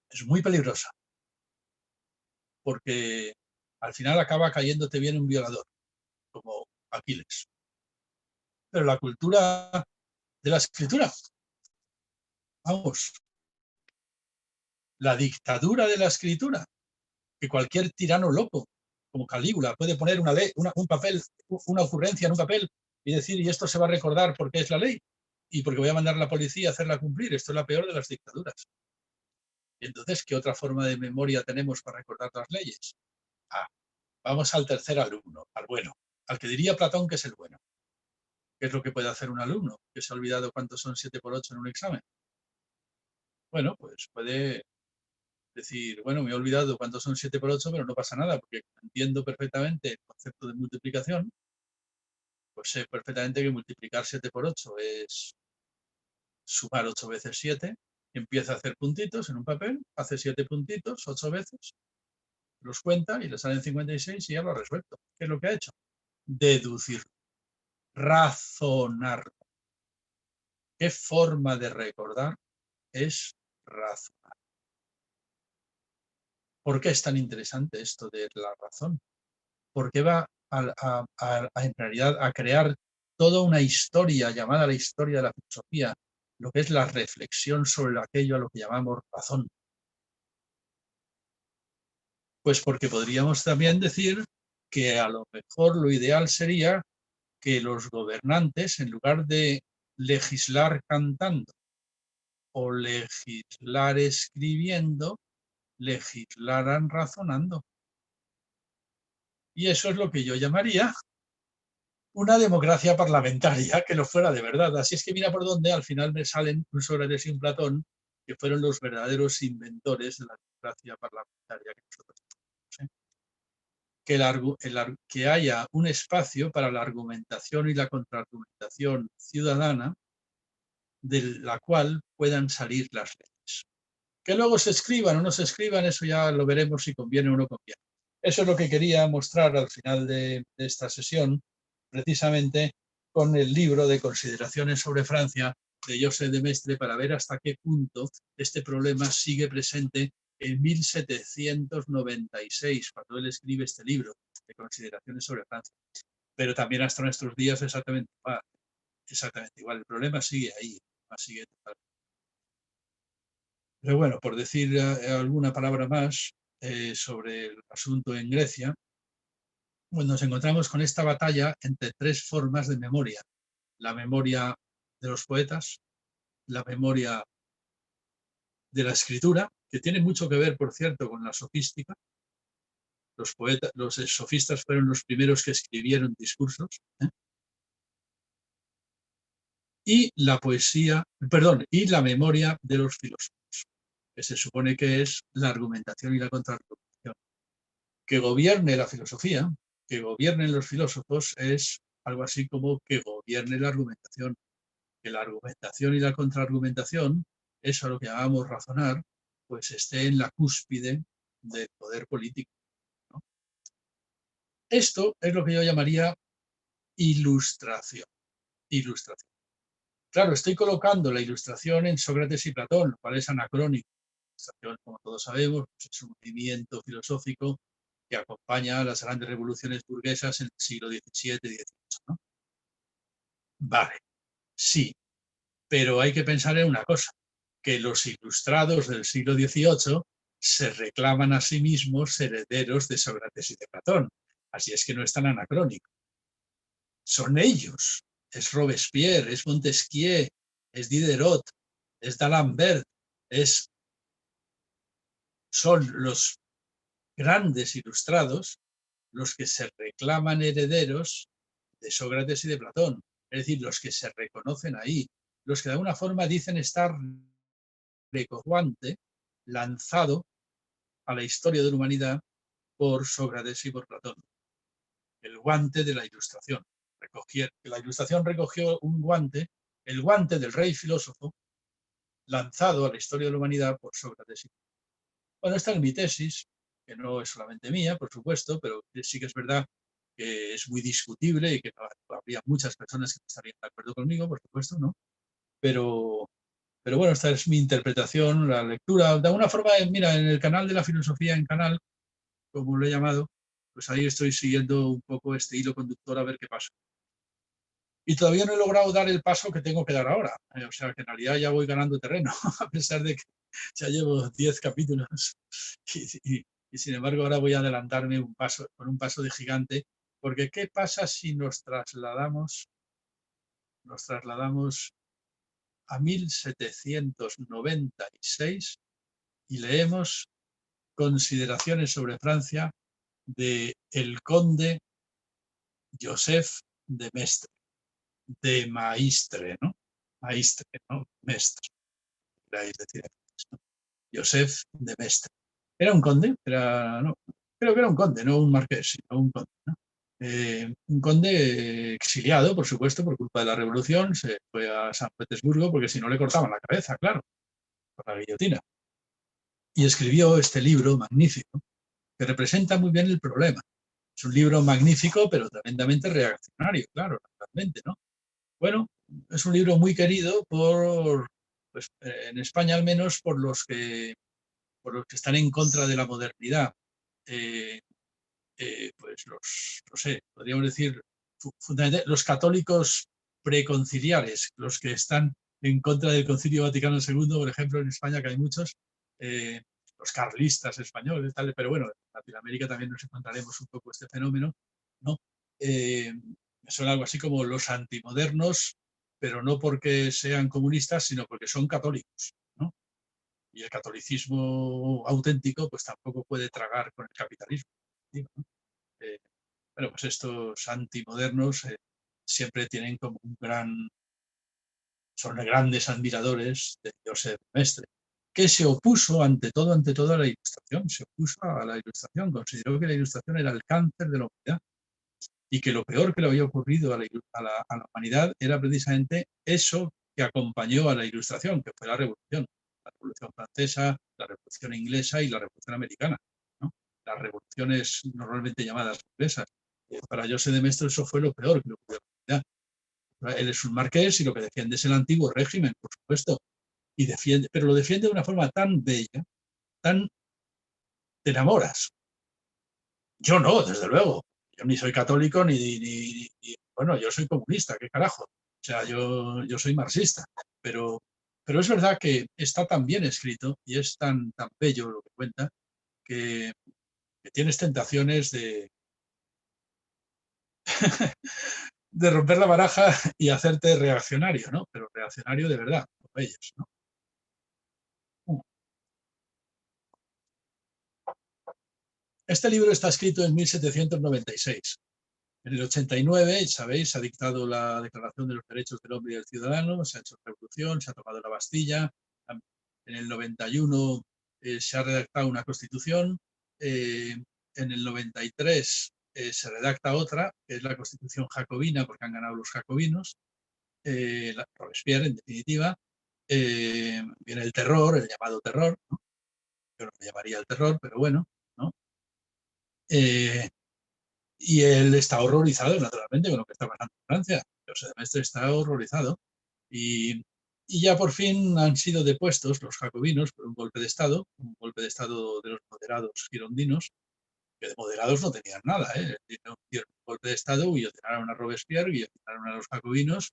es muy peligrosa, porque al final acaba cayéndote bien un violador, como Aquiles. Pero la cultura de la escritura, vamos, la dictadura de la escritura, que cualquier tirano loco, como Calígula, puede poner un papel, una ocurrencia en un papel y decir, y esto se va a recordar porque es la ley, y porque voy a mandar a la policía a hacerla cumplir. Esto es la peor de las dictaduras. Y entonces, ¿qué otra forma de memoria tenemos para recordar las leyes? Ah, vamos al tercer alumno, al bueno, al que diría Platón que es el bueno. ¿Qué es lo que puede hacer un alumno que se ha olvidado cuántos son 7 por 8 en un examen? Bueno, pues puede decir, bueno, me he olvidado cuántos son 7 por 8, pero no pasa nada, porque entiendo perfectamente el concepto de multiplicación, pues sé perfectamente que multiplicar 7 por 8 es sumar 8 veces 7, empieza a hacer puntitos en un papel, hace 7 puntitos 8 veces, los cuenta y le salen 56 y ya lo ha resuelto. ¿Qué es lo que ha hecho? Deducir, razonar. ¿Qué forma de recordar es razonar? ¿Por qué es tan interesante esto de la razón? Porque va en realidad a crear toda una historia llamada la historia de la filosofía, lo que es la reflexión sobre aquello a lo que llamamos razón. Pues porque podríamos también decir que a lo mejor lo ideal sería que los gobernantes, en lugar de legislar cantando o legislar escribiendo, legislaran razonando. Y eso es lo que yo llamaría una democracia parlamentaria que lo fuera de verdad. Así es que mira por dónde al final me salen un Sócrates y un Platón, que fueron los verdaderos inventores de la democracia parlamentaria que nosotros tenemos. Que haya un espacio para la argumentación y la contraargumentación ciudadana, de la cual puedan salir las leyes. Que luego se escriban o no se escriban, eso ya lo veremos si conviene o no conviene. Eso es lo que quería mostrar al final de esta sesión, precisamente con el libro de Consideraciones sobre Francia de Joseph de Maistre, para ver hasta qué punto este problema sigue presente en 1796, cuando él escribe este libro de Consideraciones sobre Francia. Pero también hasta nuestros días exactamente igual. Exactamente igual. El problema sigue ahí. Sigue totalmente. Pero bueno, por decir alguna palabra más sobre el asunto en Grecia, pues nos encontramos con esta batalla entre tres formas de memoria. La memoria de los poetas, la memoria de la escritura, que tiene mucho que ver, por cierto, con la sofística. Los sofistas fueron los primeros que escribieron discursos. Y la poesía, perdón, y la memoria de los filósofos, que se supone que es la argumentación y la contraargumentación. Que gobierne la filosofía, que gobiernen los filósofos, es algo así como que gobierne la argumentación. Que la argumentación y la contraargumentación, eso a lo que llamamos razonar, pues esté en la cúspide del poder político. Esto es lo que yo llamaría ilustración. Ilustración. Claro, estoy colocando la ilustración en Sócrates y Platón, lo cual es anacrónico. La ilustración, como todos sabemos, pues es un movimiento filosófico que acompaña a las grandes revoluciones burguesas en el siglo XVII y XVIII, ¿no? Vale, sí, pero hay que pensar en una cosa, que los ilustrados del siglo XVIII se reclaman a sí mismos herederos de Sócrates y de Platón. Así es que no es tan anacrónico. Son ellos. Es Robespierre, es Montesquieu, es Diderot, es d'Alembert, son los grandes ilustrados los que se reclaman herederos de Sócrates y de Platón. Es decir, los que se reconocen ahí, los que de alguna forma dicen estar guante lanzado a la historia de la humanidad por Sócrates y por Platón. El guante de la ilustración. La ilustración recogió un guante, el guante del rey filósofo, lanzado a la historia de la humanidad por Sócrates. Bueno, esta es mi tesis, que no es solamente mía, por supuesto, pero sí que es verdad que es muy discutible y que habría muchas personas que estarían de acuerdo conmigo, por supuesto, ¿no? Pero bueno, esta es mi interpretación, la lectura. De alguna forma, mira, en el canal de la filosofía en canal, como lo he llamado, pues ahí estoy siguiendo un poco este hilo conductor a ver qué pasa. Y todavía no he logrado dar el paso que tengo que dar ahora. O sea, que en realidad ya voy ganando terreno, a pesar de que ya llevo 10 capítulos. Y sin embargo, ahora voy a adelantarme con un paso de gigante, porque ¿qué pasa si nos trasladamos a 1796 y leemos Consideraciones sobre Francia de el conde Joseph de Maistre, ¿no? Maistre, ¿no? Mestre, queráis decir, ¿no? Joseph de Maistre. ¿Era un conde? No, creo que era un conde, no un marqués, sino un conde, ¿no? Un conde exiliado, por supuesto, por culpa de la revolución, se fue a San Petersburgo porque si no le cortaban la cabeza, claro, por la guillotina. Y escribió este libro magnífico que representa muy bien el problema. Es un libro magnífico, pero tremendamente reaccionario, claro, naturalmente, ¿no? Bueno, es un libro muy querido pues, en España al menos, por los que están en contra de la modernidad. Pues no sé, podríamos decir, los católicos preconciliares, los que están en contra del Concilio Vaticano II, por ejemplo, en España, que hay muchos, los carlistas españoles, tal, pero bueno, en Latinoamérica también nos encontraremos un poco este fenómeno, ¿no? Son algo así como los antimodernos, pero no porque sean comunistas, sino porque son católicos, ¿no? Y el catolicismo auténtico, pues tampoco puede tragar con el capitalismo, ¿no? Bueno, pues estos antimodernos siempre tienen como son grandes admiradores de Joseph Mestre, que se opuso ante todo a la ilustración, se opuso a la ilustración, consideró que la ilustración era el cáncer de la humanidad y que lo peor que le había ocurrido a la humanidad era precisamente eso que acompañó a la ilustración, que fue la Revolución Francesa, la Revolución Inglesa y la Revolución Americana, ¿no? Las revoluciones normalmente llamadas inglesas. Para José de Maistre eso fue lo peor que le ocurrió a la humanidad. Él es un marqués y lo que defiende es el antiguo régimen, por supuesto, pero lo defiende de una forma tan bella, tan te enamoras. Yo no, desde luego. Yo ni soy católico bueno, yo soy comunista, qué carajo. O sea, yo soy marxista, pero es verdad que está tan bien escrito y es tan bello lo que cuenta que tienes tentaciones de romper la baraja y hacerte reaccionario, ¿no? Pero reaccionario de verdad, como ellos, ¿no? Este libro está escrito en 1796. En el 89, sabéis, se ha dictado la Declaración de los Derechos del Hombre y del Ciudadano, se ha hecho revolución, se ha tomado la Bastilla. En el 91 se ha redactado una Constitución. En el 93 se redacta otra, que es la Constitución jacobina, porque han ganado los jacobinos. Robespierre, en definitiva. Viene el terror, el llamado terror, ¿no? Yo no me llamaría el terror, pero bueno, ¿no? Y él está horrorizado, naturalmente, con lo que está pasando en Francia. José de Maistre está horrorizado. Y ya por fin han sido depuestos los jacobinos por un golpe de Estado de los moderados girondinos, que de moderados no tenían nada. Dieron un golpe de Estado, guillotinaron a Robespierre, guillotinaron a los jacobinos,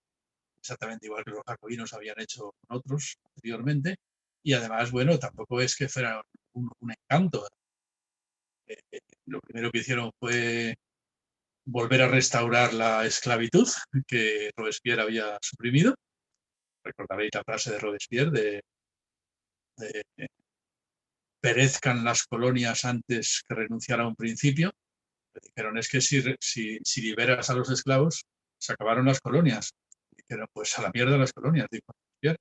exactamente igual que los jacobinos habían hecho con otros anteriormente. Y además, bueno, tampoco es que fuera un encanto. Lo primero que hicieron fue volver a restaurar la esclavitud que Robespierre había suprimido. Recordaréis la frase de Robespierre de perezcan las colonias antes que renunciar a un principio. Dijeron, es que si liberas a los esclavos, se acabaron las colonias. Dijeron, pues a la mierda las colonias, dijo Robespierre.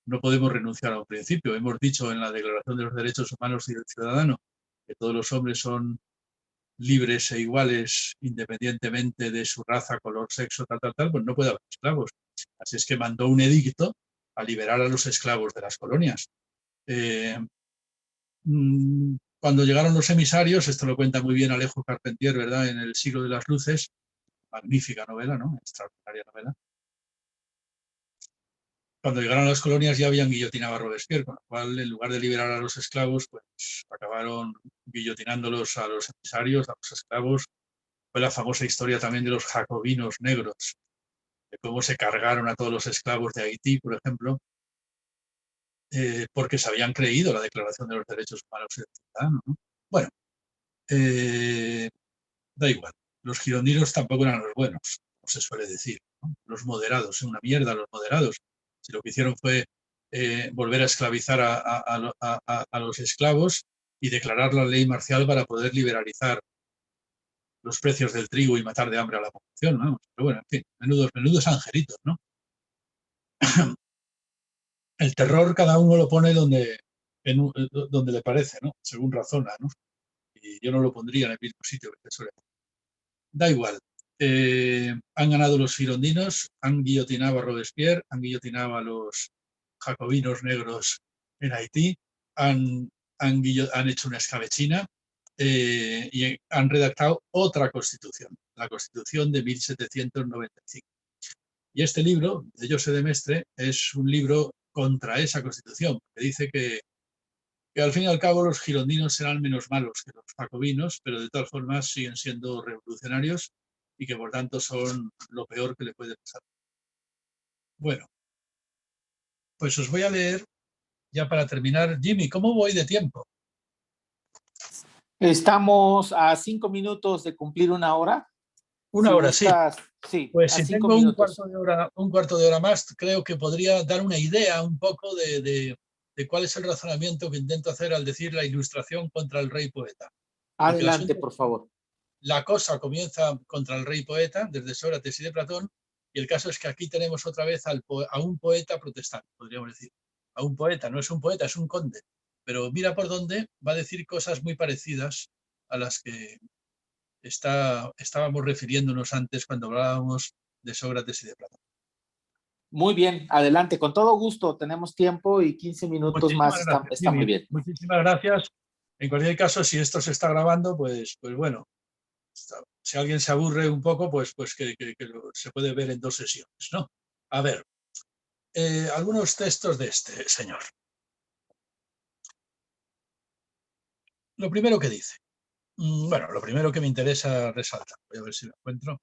No podemos renunciar a un principio. Hemos dicho en la Declaración de los Derechos Humanos y del Ciudadano que todos los hombres son libres e iguales independientemente de su raza, color, sexo, tal, pues no puede haber esclavos. Así es que mandó un edicto a liberar a los esclavos de las colonias. Cuando llegaron los emisarios, esto lo cuenta muy bien Alejo Carpentier, ¿verdad? En El siglo de las luces, magnífica novela, ¿no? Extraordinaria novela. Cuando llegaron a las colonias ya habían guillotinado a Robespierre, con lo cual, en lugar de liberar a los esclavos, pues acabaron guillotinándolos a los emisarios, a los esclavos. Fue la famosa historia también de los jacobinos negros, de cómo se cargaron a todos los esclavos de Haití, por ejemplo, porque se habían creído la Declaración de los Derechos Humanos y del Ciudadano, ¿no? Bueno, da igual. Los girondinos tampoco eran los buenos, como se suele decir, ¿no? Los moderados, una mierda los moderados. Si lo que hicieron fue volver a esclavizar a los esclavos y declarar la ley marcial para poder liberalizar los precios del trigo y matar de hambre a la población, ¿no? Pero bueno, en fin, menudos angelitos, ¿no? El terror cada uno lo pone donde le parece, ¿no? Según razona, ¿no? Y yo no lo pondría en el mismo sitio que se suele. Da igual. Han ganado los girondinos, han guillotinado a Robespierre, han guillotinado a los jacobinos negros en Haití, han hecho una escabechina y han redactado otra constitución, la Constitución de 1795. Y este libro de José de Maistre es un libro contra esa constitución, que dice que al fin y al cabo los girondinos serán menos malos que los jacobinos, pero de todas formas siguen siendo revolucionarios y que por tanto son lo peor que le puede pasar. Bueno, pues os voy a leer ya para terminar. Jimmy, ¿cómo voy de tiempo? Estamos a 5 minutos de cumplir una hora. Una hora, gustas, sí. Pues a si 5 tengo minutos. un cuarto de hora más, creo que podría dar una idea un poco de cuál es el razonamiento que intento hacer al decir la ilustración contra el rey poeta. Adelante, por favor. La cosa comienza contra el rey poeta, desde Sócrates y de Platón, y el caso es que aquí tenemos otra vez a un poeta protestante, podríamos decir. A un poeta, no es un poeta, es un conde. Pero mira por dónde va a decir cosas muy parecidas a las que estábamos refiriéndonos antes cuando hablábamos de Sócrates y de Platón. Muy bien, adelante, con todo gusto, tenemos tiempo y 15 minutos más está muy bien. Muchísimas gracias. En cualquier caso, si esto se está grabando, pues bueno, si alguien se aburre un poco, pues que se puede ver en 2 sesiones, ¿no? A ver, algunos textos de este señor. Lo primero que dice, bueno, lo primero que me interesa resaltar, voy a ver si lo encuentro.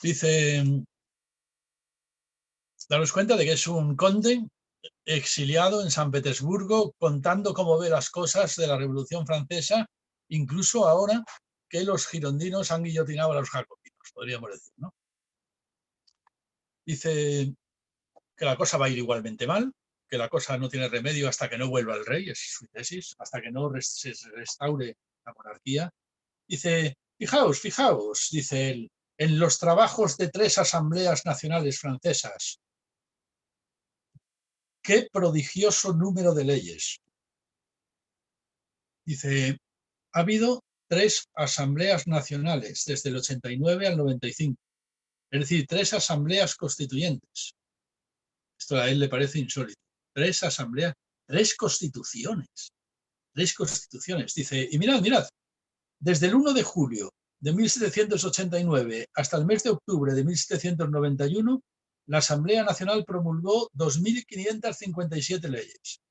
Dice, daros cuenta de que es un conde exiliado en San Petersburgo, contando cómo ve las cosas de la Revolución Francesa, incluso ahora que los girondinos han guillotinado a los jacobinos, podríamos decir, ¿no? Dice que la cosa va a ir igualmente mal, que la cosa no tiene remedio hasta que no vuelva el rey, es su tesis, hasta que no se restaure la monarquía. Dice, fijaos, dice él, en los trabajos de 3 asambleas nacionales francesas. ¡Qué prodigioso número de leyes! Dice, ha habido 3 asambleas nacionales desde el 89 al 95. Es decir, 3 asambleas constituyentes. Esto a él le parece insólito. 3 3 constituciones. 3 constituciones. Dice, y mirad, desde el 1 de julio de 1789 hasta el mes de octubre de 1791, la Asamblea Nacional promulgó 2.557 leyes.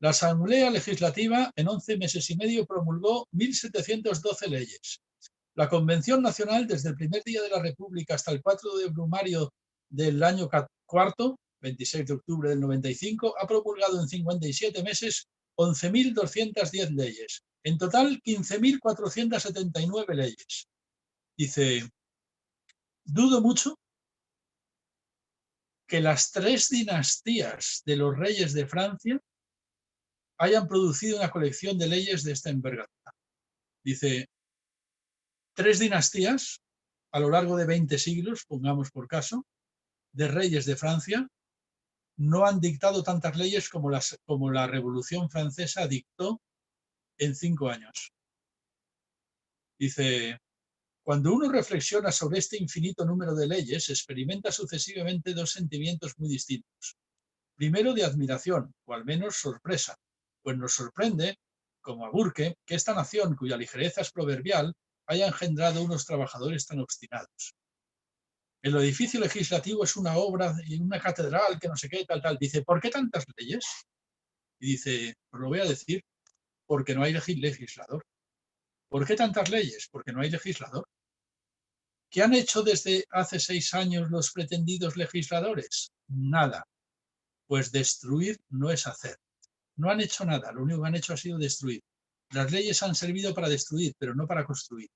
La Asamblea Legislativa en 11 meses y medio promulgó 1.712 leyes. La Convención Nacional, desde el primer día de la República hasta el 4 de brumario del año cuarto, 26 de octubre del 95, ha promulgado en 57 meses 11.210 leyes. En total, 15.479 leyes. Dice, dudo mucho que las 3 dinastías de los reyes de Francia hayan producido una colección de leyes de esta envergadura. Dice, 3 dinastías a lo largo de 20 siglos, pongamos por caso, de reyes de Francia, no han dictado tantas leyes como la Revolución Francesa dictó en 5 años. Dice, cuando uno reflexiona sobre este infinito número de leyes, experimenta sucesivamente 2 sentimientos muy distintos. Primero, de admiración, o al menos sorpresa, pues nos sorprende, como a Burke, que esta nación, cuya ligereza es proverbial, haya engendrado unos trabajadores tan obstinados. El edificio legislativo es una obra y una catedral que no sé qué, tal. Dice, ¿por qué tantas leyes? Y dice, pues lo voy a decir, porque no hay legislador. ¿Por qué tantas leyes? Porque no hay legislador. ¿Qué han hecho desde hace 6 años los pretendidos legisladores? Nada. Pues destruir no es hacer. No han hecho nada, lo único que han hecho ha sido destruir. Las leyes han servido para destruir, pero no para construir.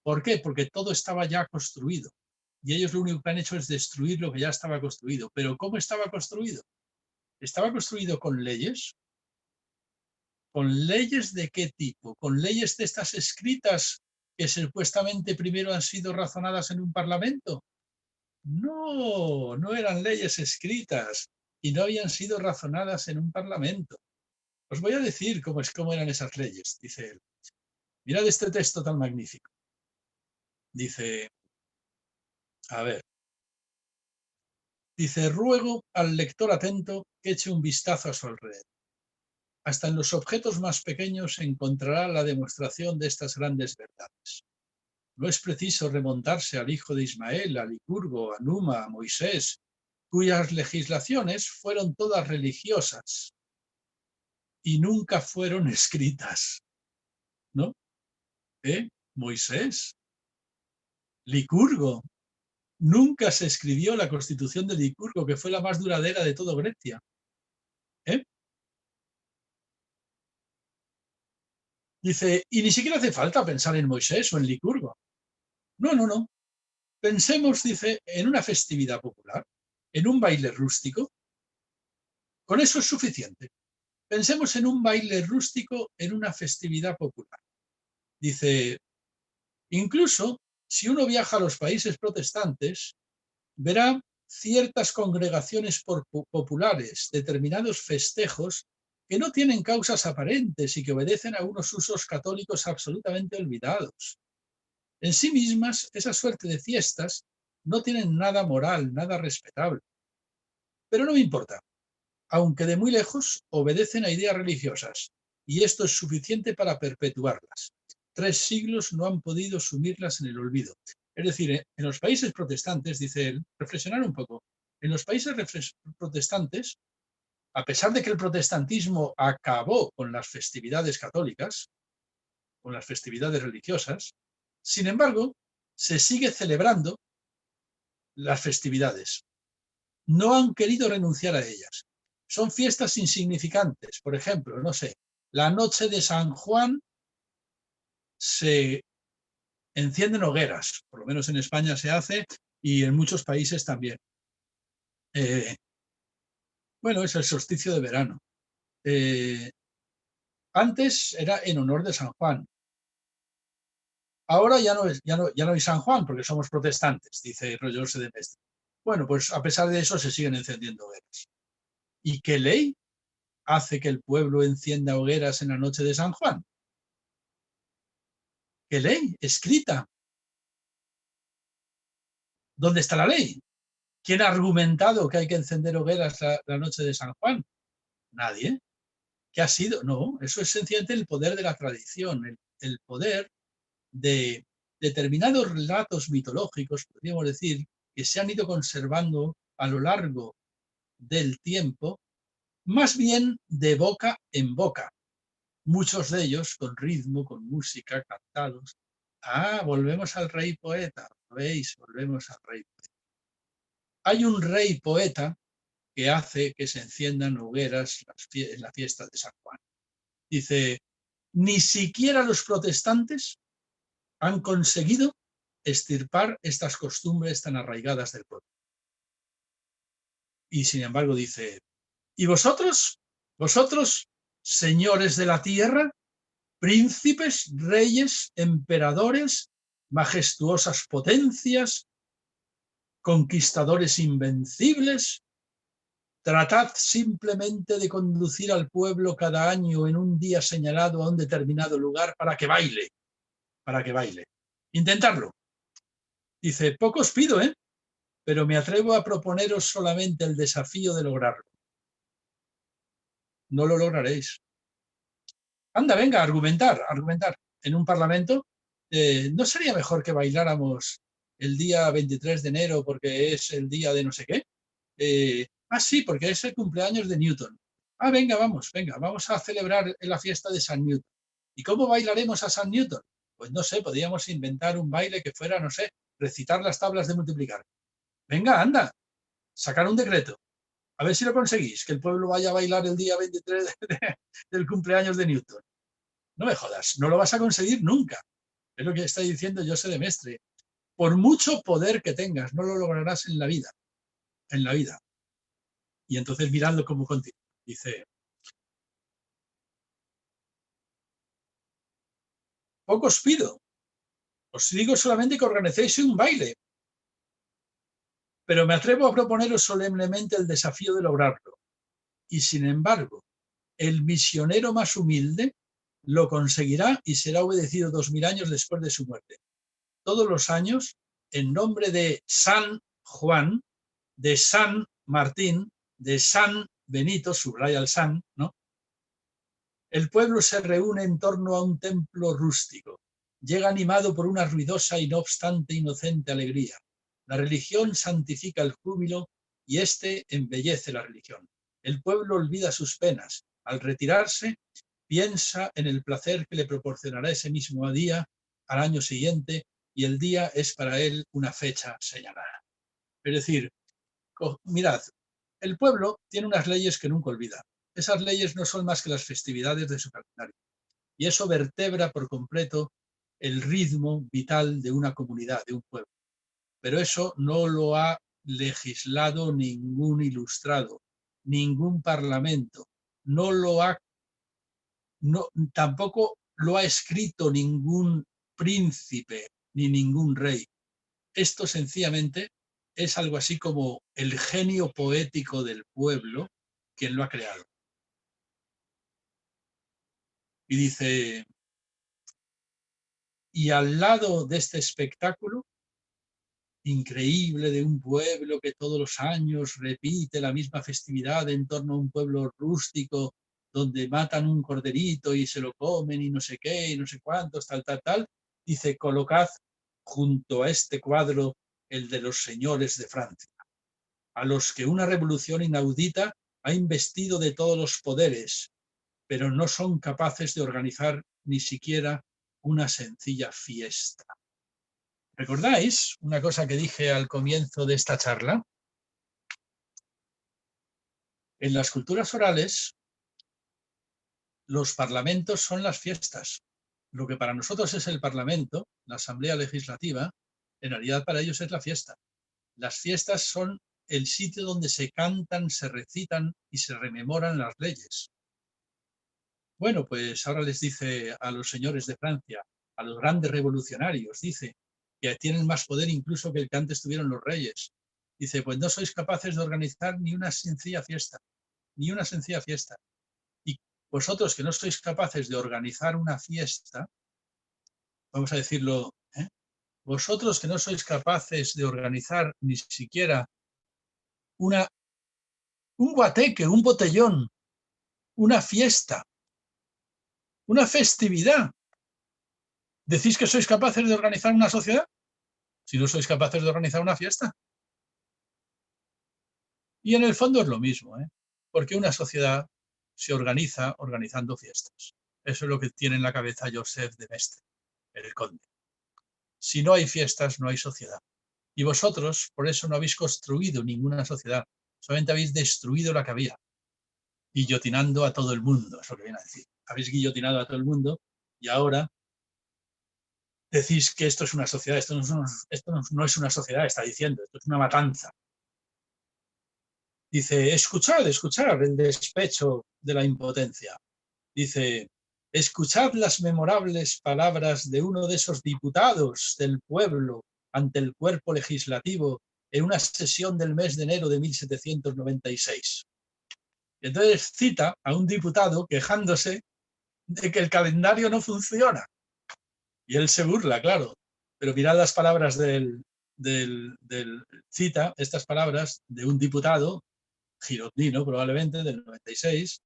¿Por qué? Porque todo estaba ya construido. Y ellos lo único que han hecho es destruir lo que ya estaba construido. ¿Pero cómo estaba construido? ¿Estaba construido con leyes? ¿Con leyes de qué tipo? ¿Con leyes de estas escritas que supuestamente primero han sido razonadas en un parlamento? No, no eran leyes escritas y no habían sido razonadas en un parlamento. Os voy a decir cómo eran esas leyes, dice él. Mirad este texto tan magnífico. Dice, a ver, dice, ruego al lector atento que eche un vistazo a su alrededor. Hasta en los objetos más pequeños encontrará la demostración de estas grandes verdades. No es preciso remontarse al hijo de Ismael, a Licurgo, a Numa, a Moisés, cuyas legislaciones fueron todas religiosas y nunca fueron escritas, ¿no? Moisés, Licurgo, nunca se escribió la Constitución de Licurgo, que fue la más duradera de toda Grecia. Dice, y ni siquiera hace falta pensar en Moisés o en Licurgo. No. Pensemos, dice, en una festividad popular, en un baile rústico. Con eso es suficiente. Pensemos en un baile rústico en una festividad popular. Dice, incluso si uno viaja a los países protestantes, verá ciertas congregaciones populares, determinados festejos que no tienen causas aparentes y que obedecen a unos usos católicos absolutamente olvidados. En sí mismas, esa suerte de fiestas no tienen nada moral, nada respetable. Pero no me importa. Aunque de muy lejos, obedecen a ideas religiosas, y esto es suficiente para perpetuarlas. 3 siglos no han podido sumirlas en el olvido. Es decir, en los países protestantes, dice él, reflexionar un poco, en los países protestantes, a pesar de que el protestantismo acabó con las festividades católicas, con las festividades religiosas, sin embargo, se sigue celebrando las festividades. No han querido renunciar a ellas. Son fiestas insignificantes. Por ejemplo, no sé, la noche de San Juan se encienden hogueras, por lo menos en España se hace y en muchos países también. Bueno, es el solsticio de verano. Antes era en honor de San Juan. Ahora ya no hay San Juan porque somos protestantes, dice Rogerse de Mestre. Bueno, pues a pesar de eso se siguen encendiendo hogueras. ¿Y qué ley hace que el pueblo encienda hogueras en la noche de San Juan? ¿Qué ley? Escrita. ¿Dónde está la ley? ¿Quién ha argumentado que hay que encender hogueras la noche de San Juan? Nadie. ¿Qué ha sido? No, eso es sencillamente el poder de la tradición, el poder de determinados relatos mitológicos, podríamos decir, que se han ido conservando a lo largo del tiempo, más bien de boca en boca. Muchos de ellos con ritmo, con música, cantados. Ah, volvemos al rey poeta, ¿veis? Volvemos al rey poeta. Hay un rey poeta que hace que se enciendan hogueras en la fiesta de San Juan. Dice, ni siquiera los protestantes han conseguido extirpar estas costumbres tan arraigadas del pueblo. Y sin embargo dice, ¿y vosotros? ¿Vosotros, señores de la tierra? Príncipes, reyes, emperadores, majestuosas potencias, conquistadores invencibles, tratad simplemente de conducir al pueblo cada año en un día señalado a un determinado lugar para que baile, para que baile. Intentadlo. Dice, poco os pido, pero me atrevo a proponeros solamente el desafío de lograrlo. No lo lograréis. Anda, venga, argumentar. En un parlamento, ¿no sería mejor que bailáramos el día 23 de enero porque es el día de no sé qué? Sí, porque es el cumpleaños de Newton. Venga, vamos a celebrar la fiesta de San Newton. ¿Y cómo bailaremos a San Newton? Pues no sé, podríamos inventar un baile que fuera, no sé, recitar las tablas de multiplicar. Venga, anda, sacar un decreto. A ver si lo conseguís, que el pueblo vaya a bailar el día 23 del cumpleaños de Newton. No me jodas, no lo vas a conseguir nunca. Es lo que está diciendo José de Maistre. Por mucho poder que tengas, no lo lograrás en la vida. En la vida. Y entonces miradlo cómo continúa. Dice, poco os pido. Os digo solamente que organicéis un baile. Pero me atrevo a proponeros solemnemente el desafío de lograrlo. Y sin embargo, el misionero más humilde lo conseguirá y será obedecido 2000 años después de su muerte. Todos los años, en nombre de San Juan, de San Martín, de San Benito, subraya el San, ¿no? El pueblo se reúne en torno a un templo rústico. Llega animado por una ruidosa y no obstante inocente alegría. La religión santifica el júbilo y éste embellece la religión. El pueblo olvida sus penas. Al retirarse, piensa en el placer que le proporcionará ese mismo día al año siguiente y el día es para él una fecha señalada. Es decir, mirad, el pueblo tiene unas leyes que nunca olvida. Esas leyes no son más que las festividades de su calendario. Y eso vertebra por completo el ritmo vital de una comunidad, de un pueblo. Pero eso no lo ha legislado ningún ilustrado, ningún parlamento. Tampoco lo ha escrito ningún príncipe ni ningún rey. Esto sencillamente es algo así como el genio poético del pueblo quien lo ha creado. Y dice, y al lado de este espectáculo increíble de un pueblo que todos los años repite la misma festividad en torno a un pueblo rústico donde matan un corderito y se lo comen y no sé qué y no sé cuántos, tal, dice, colocad junto a este cuadro el de los señores de Francia, a los que una revolución inaudita ha investido de todos los poderes, pero no son capaces de organizar ni siquiera una sencilla fiesta. ¿Recordáis una cosa que dije al comienzo de esta charla? En las culturas orales, los parlamentos son las fiestas. Lo que para nosotros es el parlamento, la asamblea legislativa, en realidad para ellos es la fiesta. Las fiestas son el sitio donde se cantan, se recitan y se rememoran las leyes. Bueno, pues ahora les dice a los señores de Francia, a los grandes revolucionarios, dice, que tienen más poder incluso que el que antes tuvieron los reyes. Dice, pues no sois capaces de organizar ni una sencilla fiesta, ni una sencilla fiesta. Y vosotros que no sois capaces de organizar una fiesta, vamos a decirlo, vosotros que no sois capaces de organizar ni siquiera un guateque, un botellón, una fiesta, una festividad. ¿Decís que sois capaces de organizar una sociedad? Si no sois capaces de organizar una fiesta. Y en el fondo es lo mismo, ¿eh? Porque una sociedad se organiza organizando fiestas. Eso es lo que tiene en la cabeza Joseph de Maistre, el conde. Si no hay fiestas, no hay sociedad. Y vosotros, por eso no habéis construido ninguna sociedad, solamente habéis destruido la que había, guillotinando a todo el mundo, es lo que viene a decir. Habéis guillotinado a todo el mundo y ahora decís que esto es una sociedad. Esto no es una sociedad, está diciendo, esto es una matanza. Dice, escuchad el despecho de la impotencia. Dice, escuchad las memorables palabras de uno de esos diputados del pueblo ante el cuerpo legislativo en una sesión del mes de enero de 1796. Entonces cita a un diputado quejándose de que el calendario no funciona. Y él se burla, claro. Pero mirad las palabras cita estas palabras de un diputado girondino, probablemente, del 96,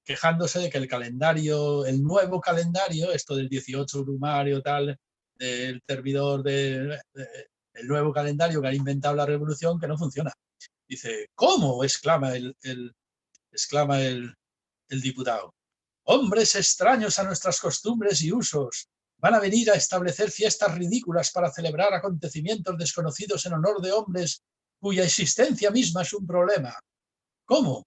quejándose de que el calendario, el nuevo calendario, esto del 18 brumario, tal, del servidor el nuevo calendario que ha inventado la revolución, que no funciona. Dice, ¿cómo? Exclama el diputado. Hombres extraños a nuestras costumbres y usos van a venir a establecer fiestas ridículas para celebrar acontecimientos desconocidos en honor de hombres cuya existencia misma es un problema. ¿Cómo?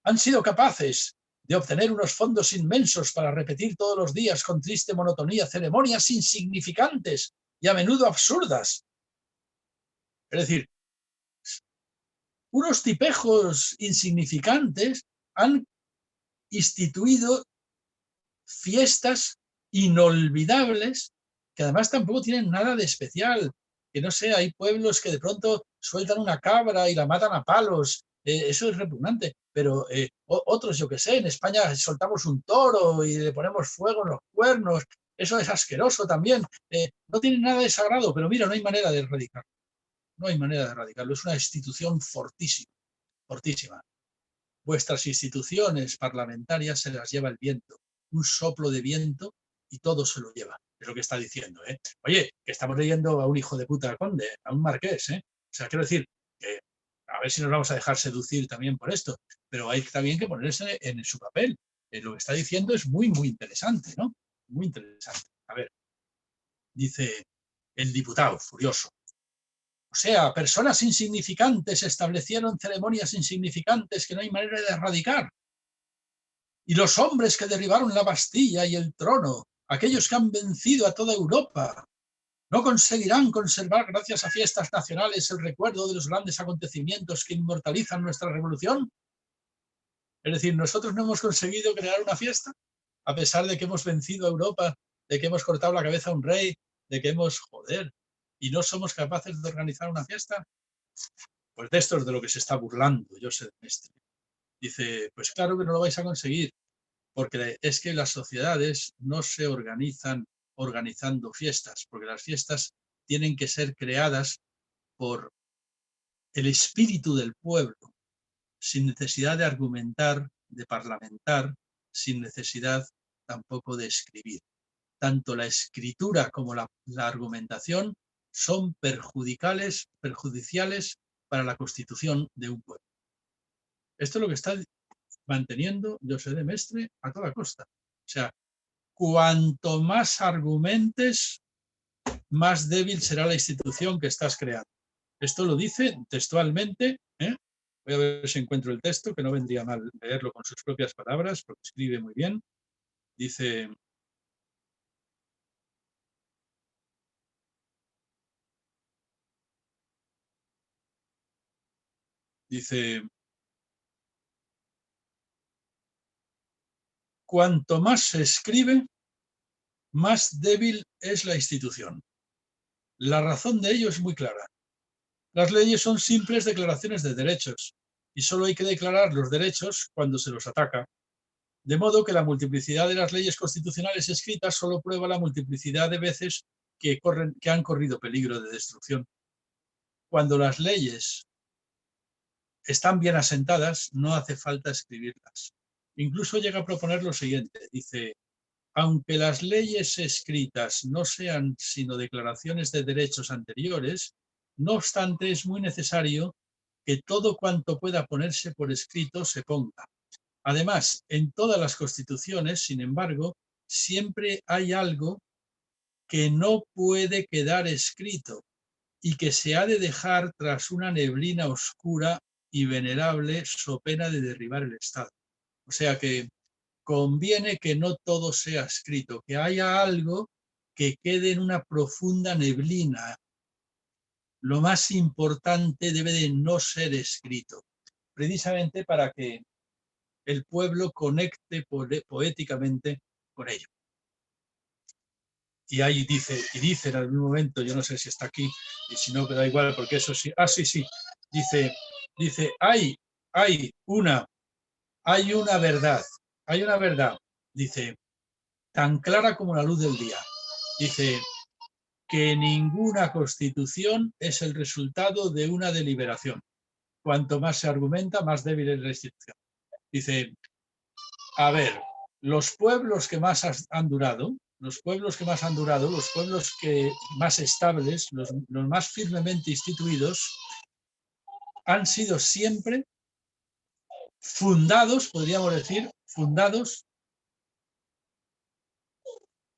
Han sido capaces de obtener unos fondos inmensos para repetir todos los días con triste monotonía ceremonias insignificantes y a menudo absurdas. Es decir, unos tipejos insignificantes han instituido fiestas inolvidables que además tampoco tienen nada de especial. Que no sé, hay pueblos que de pronto sueltan una cabra y la matan a palos. Eso es repugnante. Pero otros, yo que sé, en España soltamos un toro y le ponemos fuego en los cuernos. Eso es asqueroso también. No tiene nada de sagrado, pero mira, no hay manera de erradicarlo. No hay manera de erradicarlo. Es una institución fortísima, fortísima. Vuestras instituciones parlamentarias se las lleva el viento. Un soplo de viento y todo se lo lleva. Es lo que está diciendo, ¿eh? Oye, que estamos leyendo a un hijo de puta conde, a un marqués, ¿eh? O sea, quiero decir que a ver si nos vamos a dejar seducir también por esto, pero hay también que ponerse en su papel. Lo que está diciendo es muy, muy interesante, ¿no? Muy interesante. A ver, dice el diputado, furioso. O sea, personas insignificantes establecieron ceremonias insignificantes que no hay manera de erradicar. Y los hombres que derribaron la Bastilla y el trono, aquellos que han vencido a toda Europa, ¿no conseguirán conservar, gracias a fiestas nacionales, el recuerdo de los grandes acontecimientos que inmortalizan nuestra revolución? Es decir, nosotros no hemos conseguido crear una fiesta, a pesar de que hemos vencido a Europa, de que hemos cortado la cabeza a un rey, de que hemos, joder, y no somos capaces de organizar una fiesta. Pues de esto es de lo que se está burlando Joseph de Maistre. Dice, pues claro que no lo vais a conseguir, porque es que las sociedades no se organizan organizando fiestas, porque las fiestas tienen que ser creadas por el espíritu del pueblo, sin necesidad de argumentar, de parlamentar, sin necesidad tampoco de escribir. Tanto la escritura como la argumentación son perjudiciales para la constitución de un pueblo. Esto es lo que está manteniendo Joseph de Maistre a toda costa. O sea, cuanto más argumentes, más débil será la institución que estás creando. Esto lo dice textualmente. Voy a ver si encuentro el texto, que no vendría mal leerlo con sus propias palabras, porque escribe muy bien. Dice... cuanto más se escribe, más débil es la institución. La razón de ello es muy clara. Las leyes son simples declaraciones de derechos y solo hay que declarar los derechos cuando se los ataca. De modo que la multiplicidad de las leyes constitucionales escritas solo prueba la multiplicidad de veces que han corrido peligro de destrucción. Cuando las leyes están bien asentadas, no hace falta escribirlas. Incluso llega a proponer lo siguiente, dice: aunque las leyes escritas no sean sino declaraciones de derechos anteriores, no obstante es muy necesario que todo cuanto pueda ponerse por escrito se ponga. Además, en todas las constituciones, sin embargo, siempre hay algo que no puede quedar escrito y que se ha de dejar tras una neblina oscura y venerable so pena de derribar el Estado. O sea que conviene que no todo sea escrito, que haya algo que quede en una profunda neblina. Lo más importante debe de no ser escrito, precisamente para que el pueblo conecte poéticamente con ello. Y ahí dice en algún momento, yo no sé si está aquí, y si no, que da igual, porque eso sí, sí, dice, hay una verdad, dice, tan clara como la luz del día. Dice que ninguna constitución es el resultado de una deliberación. Cuanto más se argumenta, más débil es la institución. Dice, a ver, los pueblos que más han durado, los pueblos que más estables, los más firmemente instituidos, han sido siempre fundados, podríamos decir, fundados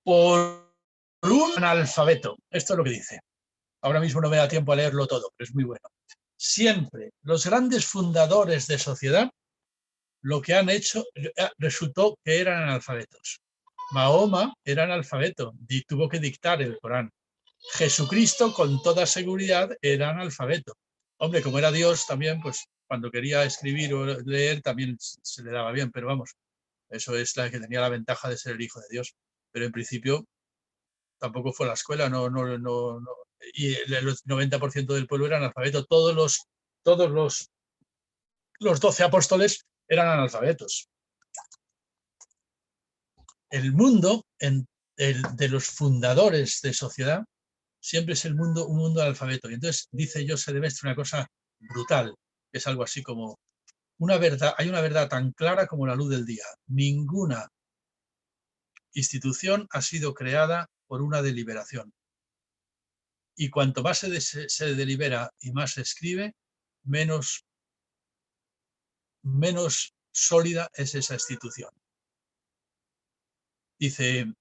por un analfabeto. Esto es lo que dice. Ahora mismo no me da tiempo a leerlo todo, pero es muy bueno. Siempre los grandes fundadores de sociedad, lo que han hecho resultó que eran analfabetos. Mahoma era analfabeto y tuvo que dictar el Corán. Jesucristo, con toda seguridad, era analfabeto. Hombre, como era Dios también, pues cuando quería escribir o leer también se le daba bien, pero vamos, eso es la que tenía la ventaja de ser el hijo de Dios. Pero en principio tampoco fue a la escuela, y el 90% del pueblo era analfabeto. Todos los 12 apóstoles eran analfabetos. El mundo de los fundadores de sociedad siempre es un mundo analfabeto. Y entonces dice Joseph de Maistre una cosa brutal, que es algo así como hay una verdad tan clara como la luz del día. Ninguna institución ha sido creada por una deliberación. Y cuanto más se delibera y más se escribe, menos sólida es esa institución. Dice,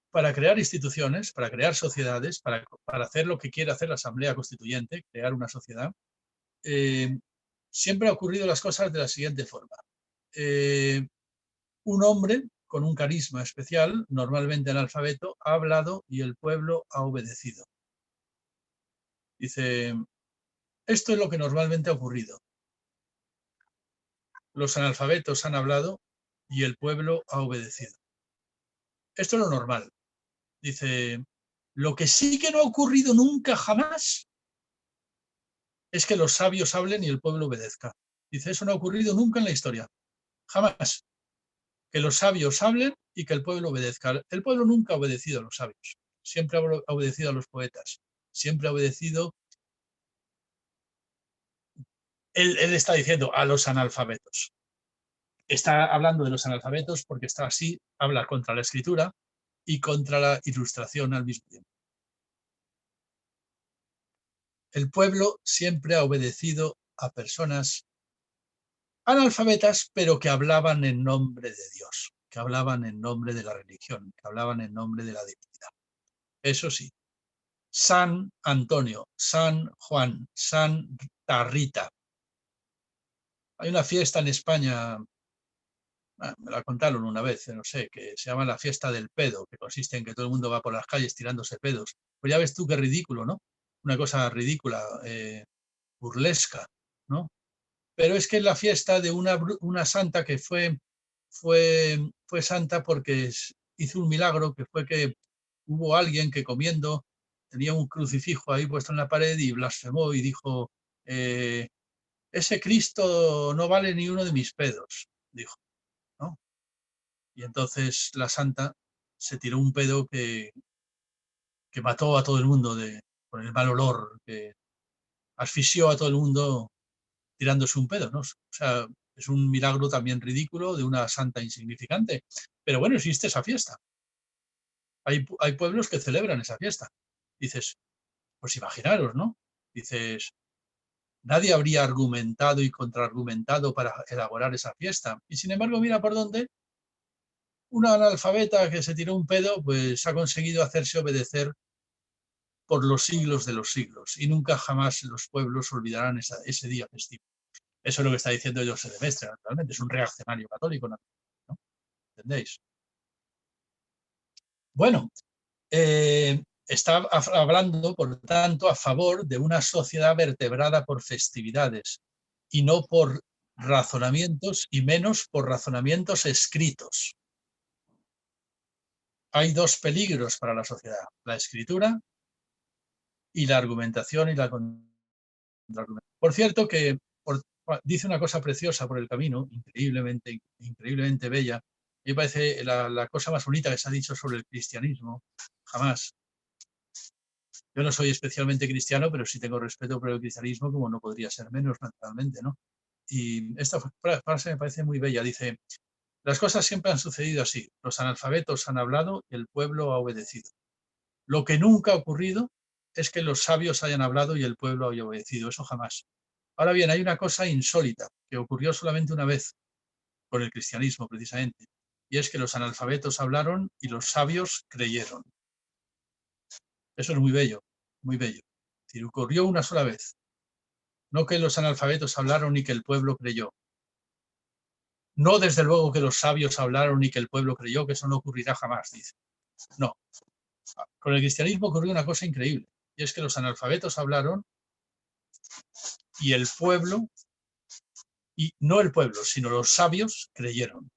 para crear instituciones, para crear sociedades, para hacer lo que quiere hacer la Asamblea Constituyente, crear una sociedad, siempre ha ocurrido las cosas de la siguiente forma. Un hombre con un carisma especial, normalmente analfabeto, ha hablado y el pueblo ha obedecido. Dice, esto es lo que normalmente ha ocurrido. Los analfabetos han hablado y el pueblo ha obedecido. Esto es lo normal. Dice, lo que sí que no ha ocurrido nunca jamás es que los sabios hablen y el pueblo obedezca. Dice, eso no ha ocurrido nunca en la historia. Jamás. Que los sabios hablen y que el pueblo obedezca. El pueblo nunca ha obedecido a los sabios. Siempre ha obedecido a los poetas. Siempre ha obedecido, él está diciendo, a los analfabetos. Está hablando de los analfabetos porque está así, habla contra la escritura y contra la ilustración al mismo tiempo. El pueblo siempre ha obedecido a personas analfabetas, pero que hablaban en nombre de Dios, que hablaban en nombre de la religión, que hablaban en nombre de la divinidad. Eso sí, San Antonio, San Juan, Santa Rita. Hay una fiesta en España, me la contaron una vez, no sé, que se llama la fiesta del pedo, que consiste en que todo el mundo va por las calles tirándose pedos. Pues ya ves tú qué ridículo, ¿no? Una cosa ridícula, burlesca, ¿no? Pero es que es la fiesta de una santa que fue santa porque hizo un milagro, que fue que hubo alguien que comiendo tenía un crucifijo ahí puesto en la pared y blasfemó y dijo, ese Cristo no vale ni uno de mis pedos, dijo, ¿no? Y entonces la santa se tiró un pedo que mató a todo el mundo por el mal olor, que asfixió a todo el mundo tirándose un pedo, ¿no? O sea, Es un milagro también ridículo de una santa insignificante. Pero bueno, existe esa fiesta. Hay pueblos que celebran esa fiesta. Dices, pues imaginaros, ¿no? Dices, nadie habría argumentado y contraargumentado para elaborar esa fiesta. Y sin embargo, mira por dónde una analfabeta que se tiró un pedo, pues ha conseguido hacerse obedecer por los siglos de los siglos. Y nunca jamás los pueblos olvidarán ese día festivo. Eso es lo que está diciendo José de Mestre, naturalmente. Es un reaccionario católico, ¿no? ¿Entendéis? Bueno, está hablando, por tanto, a favor de una sociedad vertebrada por festividades y no por razonamientos, y menos por razonamientos escritos. Hay dos peligros para la sociedad: la escritura y la argumentación y la contraargumentación. Por cierto, que dice una cosa preciosa por el camino, increíblemente bella. Me parece la cosa más bonita que se ha dicho sobre el cristianismo, jamás. Yo no soy especialmente cristiano, pero sí tengo respeto por el cristianismo, como no podría ser menos, naturalmente, ¿no? Y esta frase me parece muy bella. Dice, las cosas siempre han sucedido así. Los analfabetos han hablado y el pueblo ha obedecido. Lo que nunca ha ocurrido es que los sabios hayan hablado y el pueblo haya obedecido. Eso jamás. Ahora bien, hay una cosa insólita que ocurrió solamente una vez con el cristianismo, precisamente, y es que los analfabetos hablaron y los sabios creyeron. Eso es muy bello, muy bello. Es decir, ocurrió una sola vez. No que los analfabetos hablaron y que el pueblo creyó. No, desde luego, que los sabios hablaron y que el pueblo creyó, que eso no ocurrirá jamás, dice. No. Con el cristianismo ocurrió una cosa increíble, y es que los analfabetos hablaron y el pueblo, y no el pueblo, sino los sabios creyeron.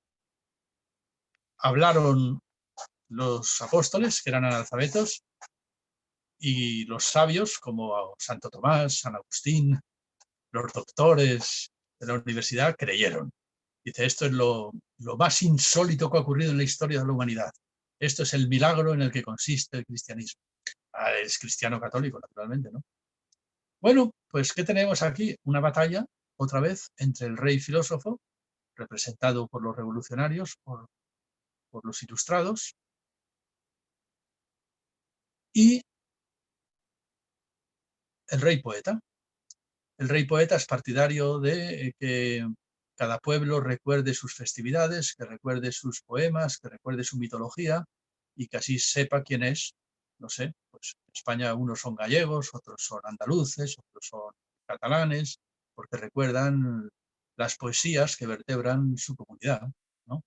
Hablaron los apóstoles, que eran analfabetos, y los sabios, como Santo Tomás, San Agustín, los doctores de la universidad, creyeron. Dice, esto es lo más insólito que ha ocurrido en la historia de la humanidad. Esto es el milagro en el que consiste el cristianismo. Es cristiano católico, naturalmente, ¿no? Bueno, pues ¿qué tenemos aquí? Una batalla, otra vez, entre el rey filósofo, representado por los revolucionarios, por los ilustrados, y el rey poeta. El rey poeta es partidario de que cada pueblo recuerde sus festividades, que recuerde sus poemas, que recuerde su mitología y que así sepa quién es. No sé, pues en España unos son gallegos, otros son andaluces, otros son catalanes, porque recuerdan las poesías que vertebran su comunidad, ¿no?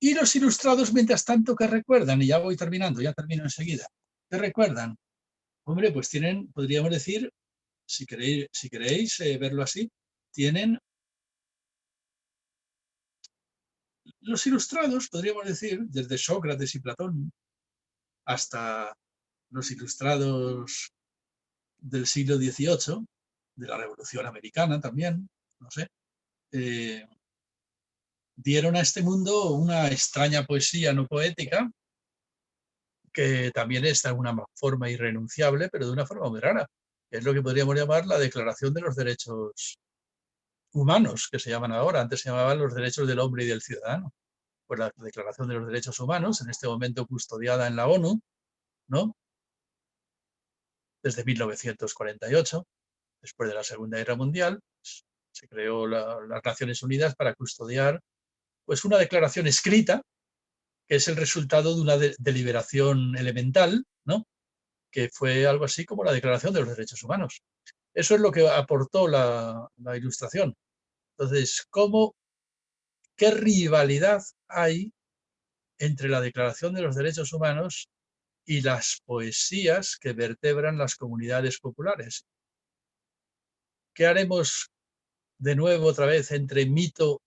Y los ilustrados, mientras tanto, ¿qué recuerdan? Y ya voy terminando, ya termino enseguida. ¿Qué recuerdan? Hombre, pues tienen, podríamos decir, si queréis verlo así, tienen los ilustrados, podríamos decir, desde Sócrates y Platón hasta los ilustrados del siglo XVIII, de la Revolución Americana también, no sé, dieron a este mundo una extraña poesía no poética, que también es de una forma irrenunciable, pero de una forma muy rara, que es lo que podríamos llamar la Declaración de los Derechos Humanos, que se llaman ahora. Antes se llamaban los derechos del hombre y del ciudadano. Pues la Declaración de los Derechos Humanos, en este momento custodiada en la ONU, ¿no? Desde 1948, después de la Segunda Guerra Mundial, pues, se creó las Naciones Unidas para custodiar, pues, una declaración escrita, que es el resultado de una deliberación elemental, ¿no? Que fue algo así como la Declaración de los Derechos Humanos. Eso es lo que aportó la Ilustración. Entonces, ¿qué rivalidad hay entre la Declaración de los Derechos Humanos y las poesías que vertebran las comunidades populares? ¿Qué haremos de nuevo otra vez entre mito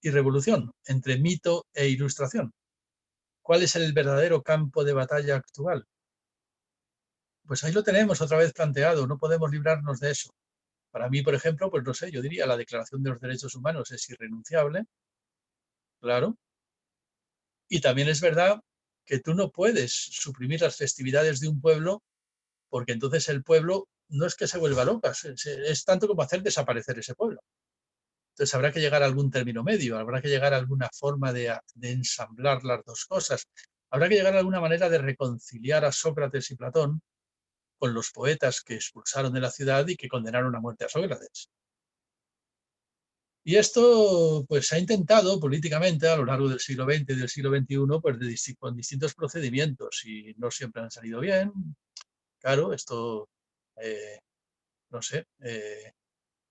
y revolución, entre mito e ilustración? ¿Cuál es el verdadero campo de batalla actual? Pues ahí lo tenemos otra vez planteado, no podemos librarnos de eso. Para mí, por ejemplo, pues no sé, yo diría la Declaración de los Derechos Humanos es irrenunciable, claro, y también es verdad que tú no puedes suprimir las festividades de un pueblo, porque entonces el pueblo no es que se vuelva loca, es tanto como hacer desaparecer ese pueblo. Entonces habrá que llegar a algún término medio, habrá que llegar a alguna forma de ensamblar las dos cosas, habrá que llegar a alguna manera de reconciliar a Sócrates y Platón con los poetas que expulsaron de la ciudad y que condenaron a muerte a Sócrates. Y esto pues se ha intentado políticamente a lo largo del siglo XX y del siglo XXI pues, con distintos procedimientos y no siempre han salido bien. Claro, esto, no sé,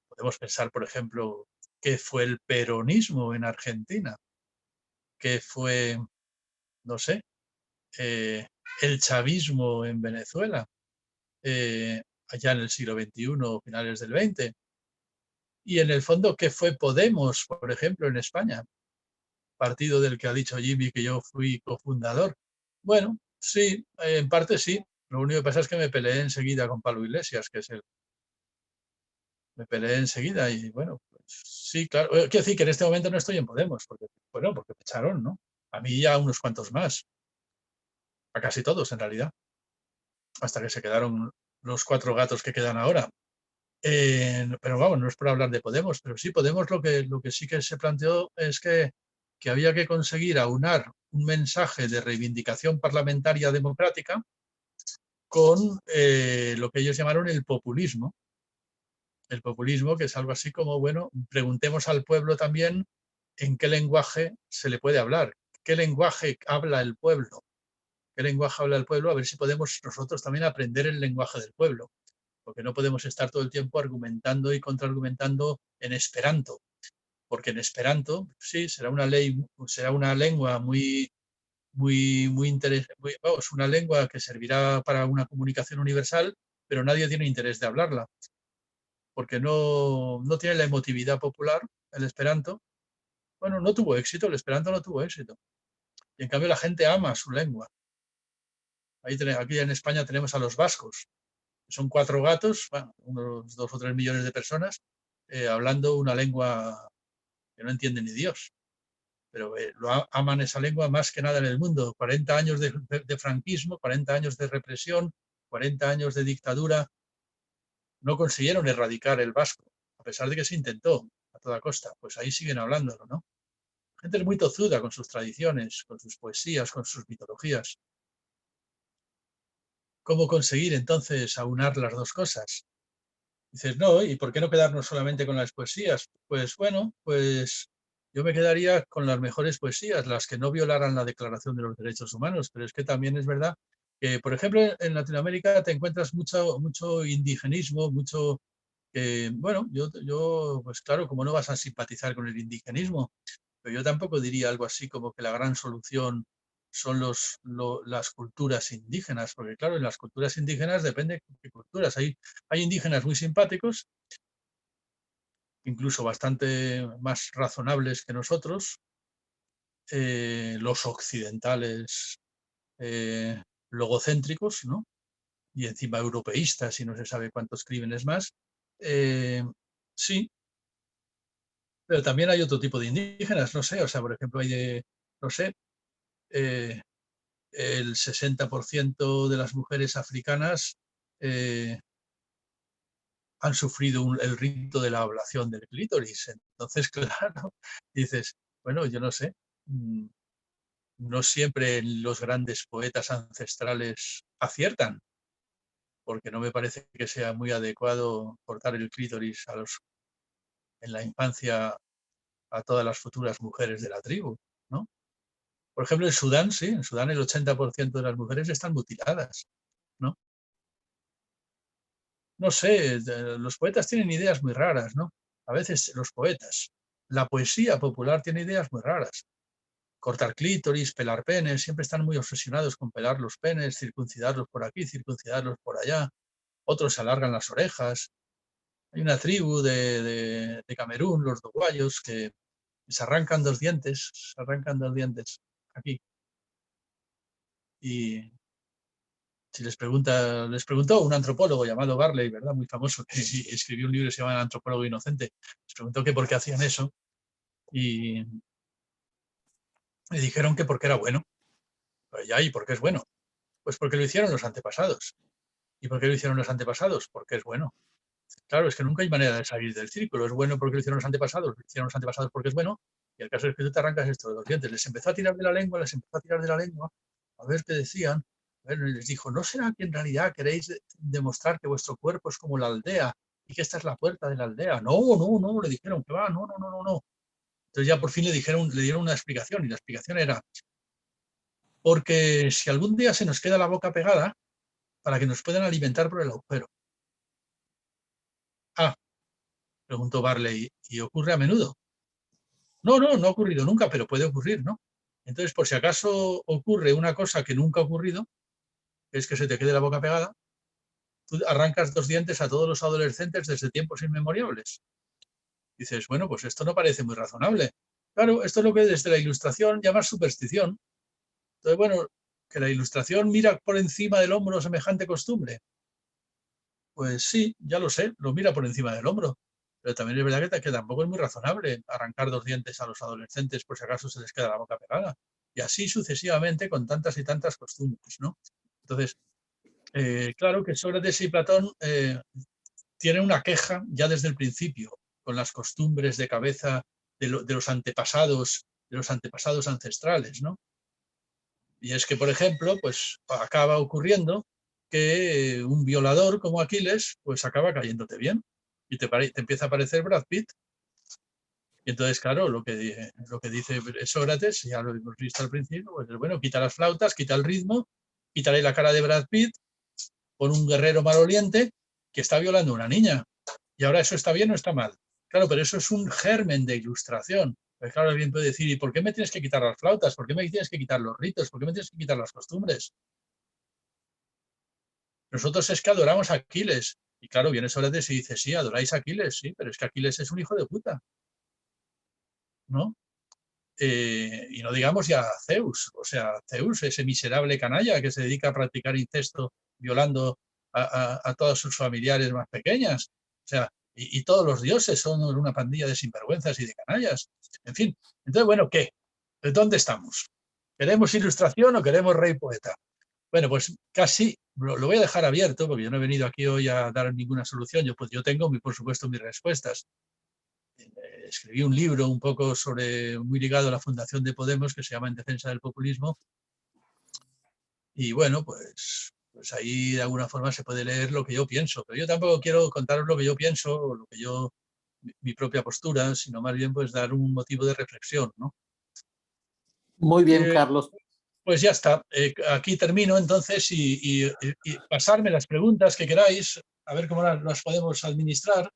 podemos pensar, por ejemplo, qué fue el peronismo en Argentina, qué fue, no sé, el chavismo en Venezuela, allá en el siglo XXI, finales del XX. Y en el fondo, ¿qué fue Podemos, por ejemplo, en España? Partido del que ha dicho Jimmy que yo fui cofundador. Bueno, sí, en parte sí. Lo único que pasa es que me peleé enseguida con Pablo Iglesias, que es el... Me peleé enseguida y bueno, pues sí, claro. Quiero decir que en este momento no estoy en Podemos, porque, bueno, porque me echaron, ¿no? A mí y a unos cuantos más. A casi todos, en realidad. Hasta que se quedaron los 4 gatos que quedan ahora. Pero vamos, no es por hablar de Podemos, pero sí Podemos lo que sí que se planteó es que había que conseguir aunar un mensaje de reivindicación parlamentaria democrática con lo que ellos llamaron el populismo. El populismo, que es algo así como, bueno, preguntemos al pueblo también en qué lenguaje se le puede hablar, qué lenguaje habla el pueblo, qué lenguaje habla el pueblo, a ver si podemos nosotros también aprender el lenguaje del pueblo, porque no podemos estar todo el tiempo argumentando y contraargumentando en esperanto, porque en esperanto sí será será una lengua muy interesante, vamos, una lengua que servirá para una comunicación universal, pero nadie tiene interés de hablarla, porque no tiene la emotividad popular, el esperanto. Bueno, no tuvo éxito, el esperanto no tuvo éxito. Y en cambio la gente ama su lengua. Aquí en España tenemos a los vascos, que son 4 gatos, bueno, unos 2 o 3 millones de personas, hablando una lengua que no entiende ni Dios. Pero aman esa lengua más que nada en el mundo. 40 años de franquismo, 40 años de represión, 40 años de dictadura, no consiguieron erradicar el vasco, a pesar de que se intentó a toda costa. Pues ahí siguen hablándolo, ¿no? Gente muy tozuda con sus tradiciones, con sus poesías, con sus mitologías. ¿Cómo conseguir entonces aunar las dos cosas? Dices, no, ¿y por qué no quedarnos solamente con las poesías? Pues bueno, pues yo me quedaría con las mejores poesías, las que no violaran la Declaración de los Derechos Humanos, pero es que también es verdad que, por ejemplo, en Latinoamérica te encuentras mucho indigenismo, mucho... bueno, pues claro, ¿cómo no vas a simpatizar con el indigenismo? Pero yo tampoco diría algo así como que la gran solución son las culturas indígenas, porque claro, en las culturas indígenas depende de qué culturas. Hay indígenas muy simpáticos, incluso bastante más razonables que nosotros, los occidentales logocéntricos, ¿no? Y encima europeístas y no se sabe cuántos crímenes más. Sí, pero también hay otro tipo de indígenas, no sé, o sea, por ejemplo, no sé, el 60% de las mujeres africanas han sufrido el rito de la ablación del clítoris. Entonces, claro, dices, bueno, yo no sé, no siempre los grandes poetas ancestrales aciertan, porque no me parece que sea muy adecuado cortar el clítoris en la infancia a todas las futuras mujeres de la tribu, ¿no? Por ejemplo, en Sudán, sí, en Sudán el 80% de las mujeres están mutiladas, ¿no? No sé, los poetas tienen ideas muy raras, ¿no? A veces los poetas, la poesía popular tiene ideas muy raras. Cortar clítoris, pelar penes, siempre están muy obsesionados con pelar los penes, circuncidarlos por aquí, circuncidarlos por allá. Otros se alargan las orejas. Hay una tribu de Camerún, los doguayos, que se arrancan 2 dientes aquí. Y si les preguntó un antropólogo llamado Barley, ¿verdad? Muy famoso, que escribió un libro que se llama El antropólogo inocente. Les preguntó que por qué hacían eso y le dijeron que porque era bueno. Pues ya, ¿y por qué es bueno? Pues porque lo hicieron los antepasados. ¿Y por qué lo hicieron los antepasados? Porque es bueno. Claro, es que nunca hay manera de salir del círculo. Es bueno porque lo hicieron los antepasados porque es bueno, y el caso es que tú te arrancas esto de los dientes. Les empezó a tirar de la lengua, a ver qué decían. A ver, les dijo, ¿no será que en realidad queréis demostrar que vuestro cuerpo es como la aldea y que esta es la puerta de la aldea? No, no, no, le dijeron que va, no, no, no, no, no. Entonces ya por fin le dieron una explicación, y la explicación era, porque si algún día se nos queda la boca pegada, para que nos puedan alimentar por el agujero. Ah, preguntó Barley, ¿y ocurre a menudo? No, no, no ha ocurrido nunca, pero puede ocurrir, ¿no? Entonces, por si acaso ocurre una cosa que nunca ha ocurrido, que es que se te quede la boca pegada, tú arrancas 2 dientes a todos los adolescentes desde tiempos inmemoriales. Dices, bueno, pues esto no parece muy razonable. Claro, esto es lo que desde la Ilustración llamas superstición. Entonces, bueno, que la Ilustración mira por encima del hombro semejante costumbre. Pues sí, ya lo sé, lo mira por encima del hombro. Pero también es verdad que tampoco es muy razonable arrancar 2 dientes a los adolescentes por si acaso se les queda la boca pegada. Y así sucesivamente con tantas y tantas costumbres, ¿no? Entonces, claro que Sócrates y Platón tienen una queja ya desde el principio con las costumbres de cabeza de los antepasados ancestrales, ¿no? Y es que, por ejemplo, pues acaba ocurriendo que un violador como Aquiles, pues acaba cayéndote bien y te empieza a parecer Brad Pitt. Y entonces, claro, lo que dice Sócrates, ya lo hemos visto al principio, pues bueno, quita las flautas, quita el ritmo, quítale la cara de Brad Pitt, pon un guerrero maloliente que está violando a una niña. Y ahora eso está bien o está mal. Claro, pero eso es un germen de ilustración. Pues claro, alguien puede decir, ¿y por qué me tienes que quitar las flautas? ¿Por qué me tienes que quitar los ritos? ¿Por qué me tienes que quitar las costumbres? Nosotros es que adoramos a Aquiles. Y claro, viene Sócrates y dice, sí, adoráis a Aquiles, sí, pero es que Aquiles es un hijo de puta, ¿no? Y no digamos ya Zeus, o sea, Zeus, ese miserable canalla que se dedica a practicar incesto violando a todos sus familiares más pequeñas. O sea, y todos los dioses son una pandilla de sinvergüenzas y de canallas. En fin, entonces, bueno, ¿qué? ¿Dónde estamos? ¿Queremos ilustración o queremos rey poeta? Bueno, pues casi lo voy a dejar abierto porque yo no he venido aquí hoy a dar ninguna solución. Yo tengo, por supuesto, mis respuestas. Escribí un libro un poco muy ligado a la fundación de Podemos que se llama En defensa del populismo. Y bueno, pues ahí de alguna forma se puede leer lo que yo pienso. Pero yo tampoco quiero contaros lo que yo pienso o mi propia postura, sino más bien pues dar un motivo de reflexión, ¿no? Muy bien, Carlos. Pues ya está. Aquí termino entonces y pasarme las preguntas que queráis, a ver cómo las podemos administrar.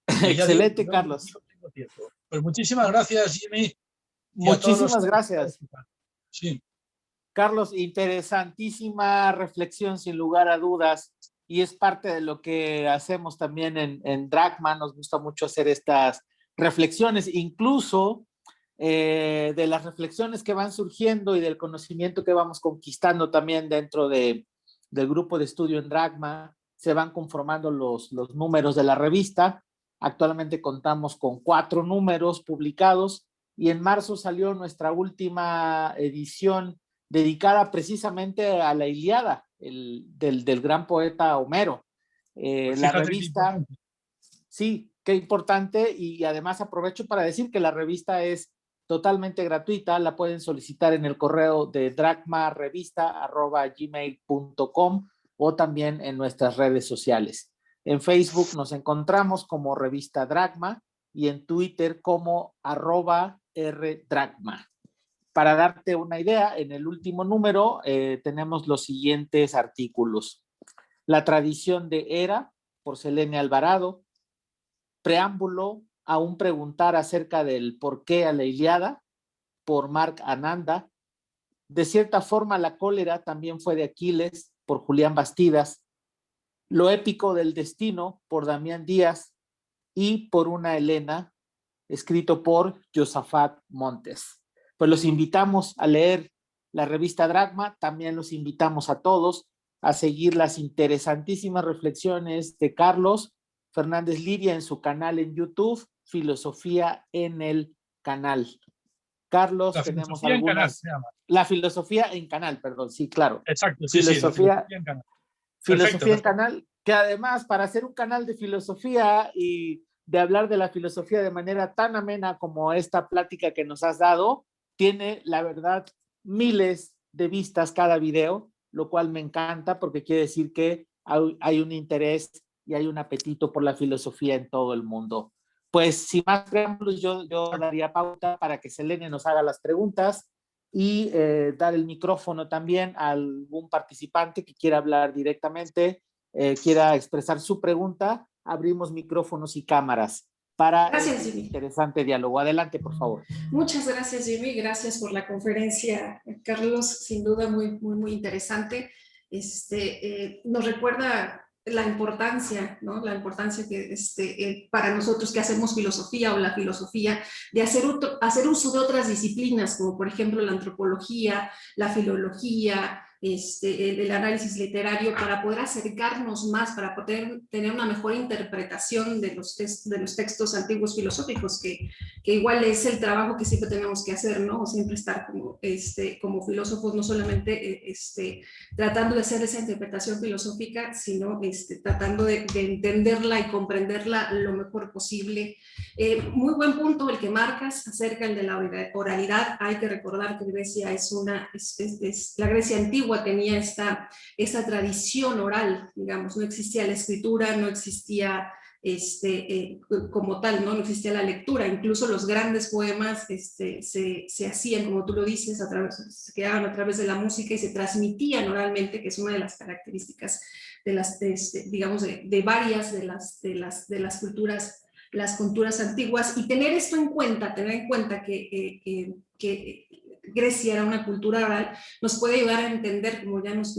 Ya digo, Excelente, Carlos. no tengo tiempo. Pues muchísimas gracias, Jimmy, y a todos los Muchísimas gracias. Sí. Carlos, interesantísima reflexión sin lugar a dudas y es parte de lo que hacemos también en Dragma. Nos gusta mucho hacer estas reflexiones, incluso de las reflexiones que van surgiendo y del conocimiento que vamos conquistando también dentro del grupo de estudio en Dragma, se van conformando los números de la revista. Actualmente contamos con 4 números publicados y en marzo salió nuestra última edición dedicada precisamente a la Ilíada, del gran poeta Homero. Pues la revista, sí, qué importante, y además aprovecho para decir que la revista es totalmente gratuita, la pueden solicitar en el correo de dragmarevista@gmail.com o también en nuestras redes sociales. En Facebook nos encontramos como Revista Dragma y en Twitter como @rdragma. Para darte una idea, en el último número tenemos los siguientes artículos. La tradición de Hera, por Selene Alvarado. Preámbulo a un preguntar acerca del porqué a la Ilíada, por Mark Ananda. De cierta forma, la cólera también fue de Aquiles, por Julián Bastidas. Lo épico del destino, por Damián Díaz. Y por una Helena, escrito por Josafat Montes. Pues los invitamos a leer la revista Dragma, también los invitamos a todos a seguir las interesantísimas reflexiones de Carlos Fernández Liria en su canal en YouTube, Filosofía en el Canal. Carlos, tenemos algunas... Canal, la filosofía en canal, perdón, sí, claro. Exacto, sí, filosofía en canal. Filosofía en Canal, que además para hacer un canal de filosofía y de hablar de la filosofía de manera tan amena como esta plática que nos has dado, tiene, la verdad, miles de vistas cada video, lo cual me encanta porque quiere decir que hay un interés y hay un apetito por la filosofía en todo el mundo. Pues sin más preámbulos, yo daría pauta para que Selene nos haga las preguntas y dar el micrófono también a algún participante que quiera hablar directamente, quiera expresar su pregunta. Abrimos micrófonos y cámaras para este interesante diálogo. Adelante, por favor. Muchas gracias, Jimmy. Gracias por la conferencia, Carlos. Sin duda muy interesante. Nos recuerda la importancia, ¿no? La importancia que para nosotros que hacemos filosofía o la filosofía, de hacer uso de otras disciplinas, como por ejemplo la antropología, la filología, el análisis literario, para poder acercarnos más, para poder tener una mejor interpretación de los textos antiguos filosóficos, que igual es el trabajo que siempre tenemos que hacer, ¿no? Siempre estar como filósofos, no solamente tratando de hacer esa interpretación filosófica, sino tratando de entenderla y comprenderla lo mejor posible. Muy buen punto el que marcas acerca de la oralidad. Hay que recordar que Grecia la Grecia antigua tenía esta tradición oral, digamos, no existía la escritura, no existía como tal, ¿no? No existía la lectura, incluso los grandes poemas se hacían, como tú lo dices, se quedaban a través de la música y se transmitían oralmente, que es una de las características digamos, de varias de las culturas antiguas. Y tener esto en cuenta, tener en cuenta que Grecia era una cultura oral, nos puede ayudar a entender, como ya nos